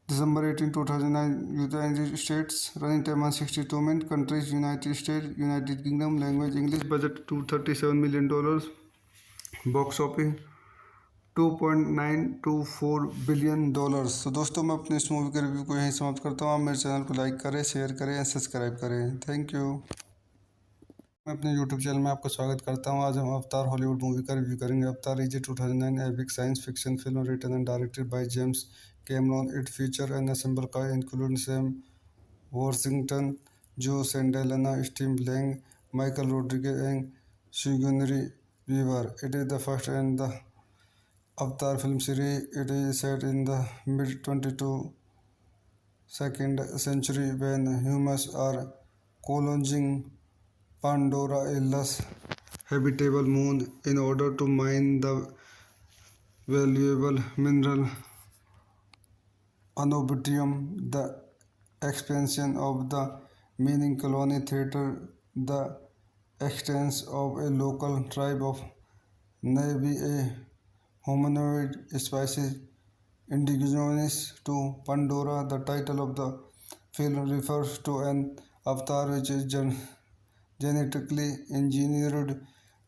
December 18, 2009, United States, running time 162 minutes, countries United States, United Kingdom, language English, budget $237 million, box office $2.924 billion. तो दोस्तों मैं अपने इस movie के review को यहीं समाप्त करता हूँ। आप मेरे चैनल को लाइक करें, शेयर करें एंड सब्सक्राइब करें। Thank you. मैं अपने यूट्यूब चैनल में आपका स्वागत करता हूँ। आज हम अवतार हॉलीवुड मूवी का रिव्यू करेंगे। Avatar is a 2009 epic science fiction film written and directed by James Cameron. It feature an ensemble cast including Sam Worthington, Joe Saldana, Steve Lang, Michael Rodriguez, and Sigourney Weaver. It is the first in the Avatar film series. It is set in the mid-22nd century when humans are colonizing Pandora, a less habitable moon, in order to mine the valuable mineral Anobidium. The expansion of the mining colony theater, the extents of a local tribe of Na'vi, a humanoid species indigenous to Pandora. The title of the film refers to an avatar which is genetically engineered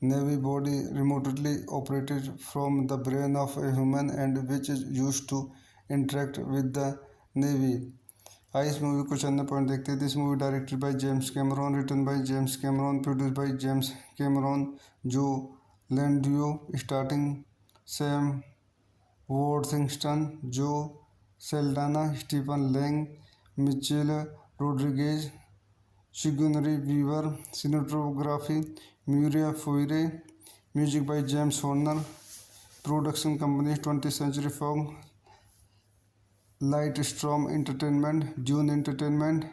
Na'vi body remotely operated from the brain of a human and which is used to interact with the Na'vi. आइए इस movie को चंद point देखते हैं। This movie directed by James Cameron, written by James Cameron, produce by James Cameron, Jon Landau starting, Sam Worthington, Zoe Saldana, Stephen Lang, Michelle Rodriguez, Sigourney Weaver, cinematography Muriel Foire, music by James Horner, production company 20th Century Fox, Lightstorm Entertainment, Dune Entertainment,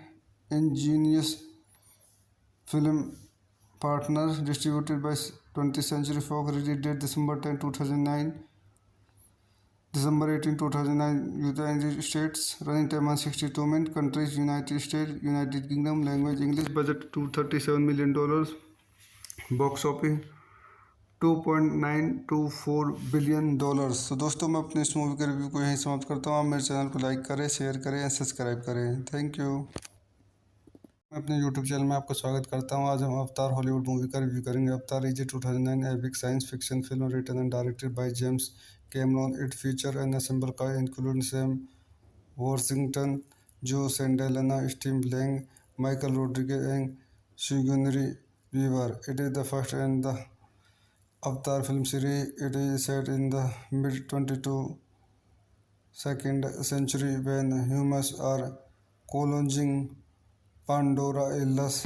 Ingenious Film Partners, distributed by 20th Century Fox, release date December 10, 2009, December 18, 2009, United States, running time 162 minutes, countries United States, United Kingdom, language English, budget $237 million, box office $2.924 billion. तो दोस्तों मैं अपने इस movie के review को यहीं समाप्त करता हूँ। आप मेरे चैनल को लाइक करें, शेयर करें एंड सब्सक्राइब करें। Thank you. मैं अपने यूट्यूब चैनल में आपका स्वागत करता हूँ। आज हम अवतार हॉलीवुड मूवी का रिव्यू करेंगे। Avatar is a 2009 epic science fiction film written and directed by James Cameron. It feature an ensemble cast including Sam Worthington, Joe Saldana, Steve Lang, Michael Rodriguez, and Sigourney Weaver. It is the first in the Avatar film series. It is set in the mid-22nd century when humans are colonizing Pandora, a less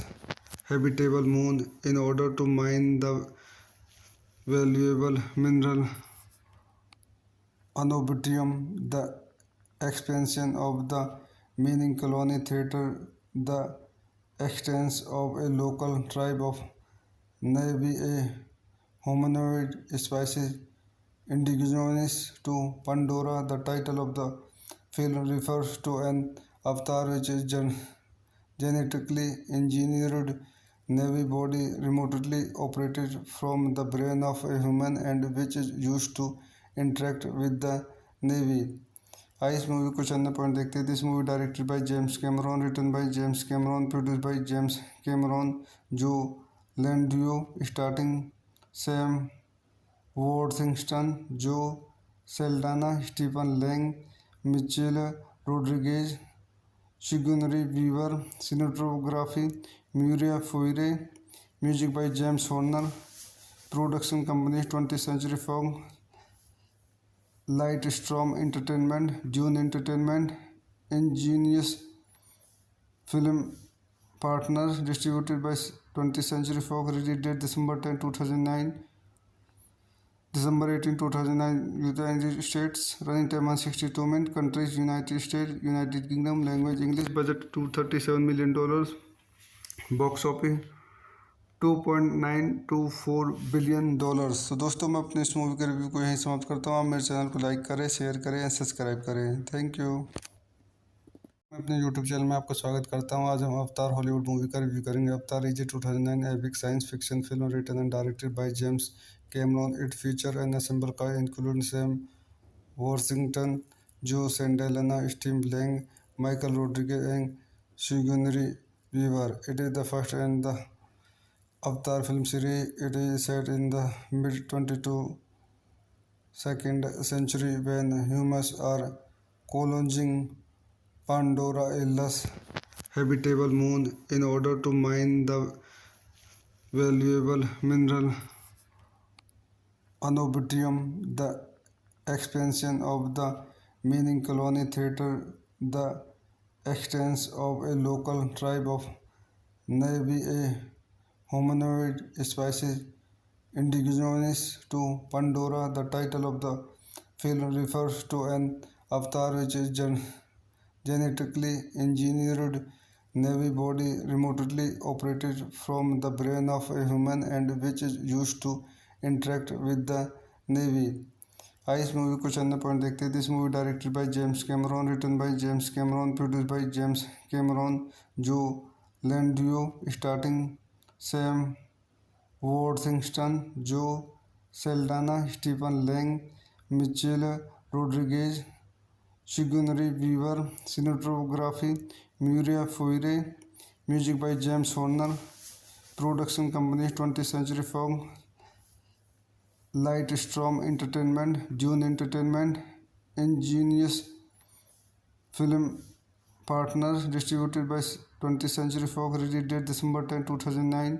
habitable moon, in order to mine the valuable mineral Anobidium. The expansion of the mining colony theater, the extents of a local tribe of Na'vi, a humanoid species indigenous to Pandora. The title of the film refers to an avatar which is genetically engineered Na'vi body remotely operated from the brain of a human and which is used to interact with the Na'vi. आइए इस movie को चंद point देखते हैं। This movie directed by James Cameron, written by James Cameron, produce by James Cameron, Jon Landau starting, Sam Worthington, Zoe Saldana, Stephen Lang, Michelle Rodriguez, Sigourney Weaver, cinematography Muriel Foire, music by James Horner, production company 20th Century Fox, Lightstorm Entertainment, Dune Entertainment, Ingenious Film Partners, distributed by 20th Century Fox, release date December 10, 2009, December 18, 2009, United States. Running time 162 minutes. Countries: United States, United Kingdom. Language: English. Budget $237 million. Box office $2.924 billion. तो दोस्तों मैं अपने इस movie के review को यहीं समाप्त करता हूँ। आप मेरे चैनल को लाइक करें, शेयर करें एंड सब्सक्राइब करें। Thank you. मैं अपने यूट्यूब चैनल में आपका स्वागत करता हूँ। आज हम अवतार हॉलीवुड मूवी का रिव्यू करेंगे। Avatar is a 2009 epic science fiction film written and directed by James Cameron. It feature an ensemble cast including Sam Worthington, Zoe Saldana, Steve Lang, Michael Rodriguez and Sigourney Weaver. It is the first in the Avatar film series. It is set in the mid-22nd century when humans are colonizing Pandora, a less habitable moon, in order to mine the valuable mineral Anobidium. The expansion of the mining colony theater the existence of a local tribe of Na'vi, a humanoid species indigenous to Pandora. The title of the film refers to an avatar which is genetically engineered Na'vi body remotely operated from the brain of a human and which is used to interact with the Na'vi. आइए इस movie को चंद point देखते हैं। This movie directed by James Cameron, written by James Cameron, produced by James Cameron, Jon Landau, starting Sam Worthington, Zoe Saldana, Stephen Lang, Michelle Rodriguez, Sigourney Weaver. Cinematography Mauro Fiore. Music by James Horner. Production company 20th Century Fox, Lightstorm Entertainment, Dune Entertainment, Ingenious Film Partners. Distributed by 20th Century Fox. Release date December 10, 2009.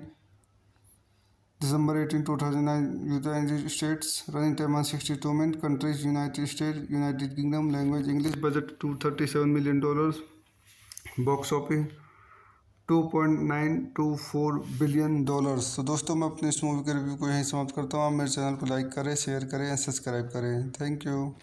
December 18, 2009, United States. Running time 162 minutes. Countries: United States, United Kingdom. Language: English. Budget $237 million. Box office $2.924 billion. तो दोस्तों मैं अपने इस movie के review को यहीं समाप्त करता हूँ। आप मेरे चैनल को लाइक करें, शेयर करें एंड सब्सक्राइब करें। Thank you.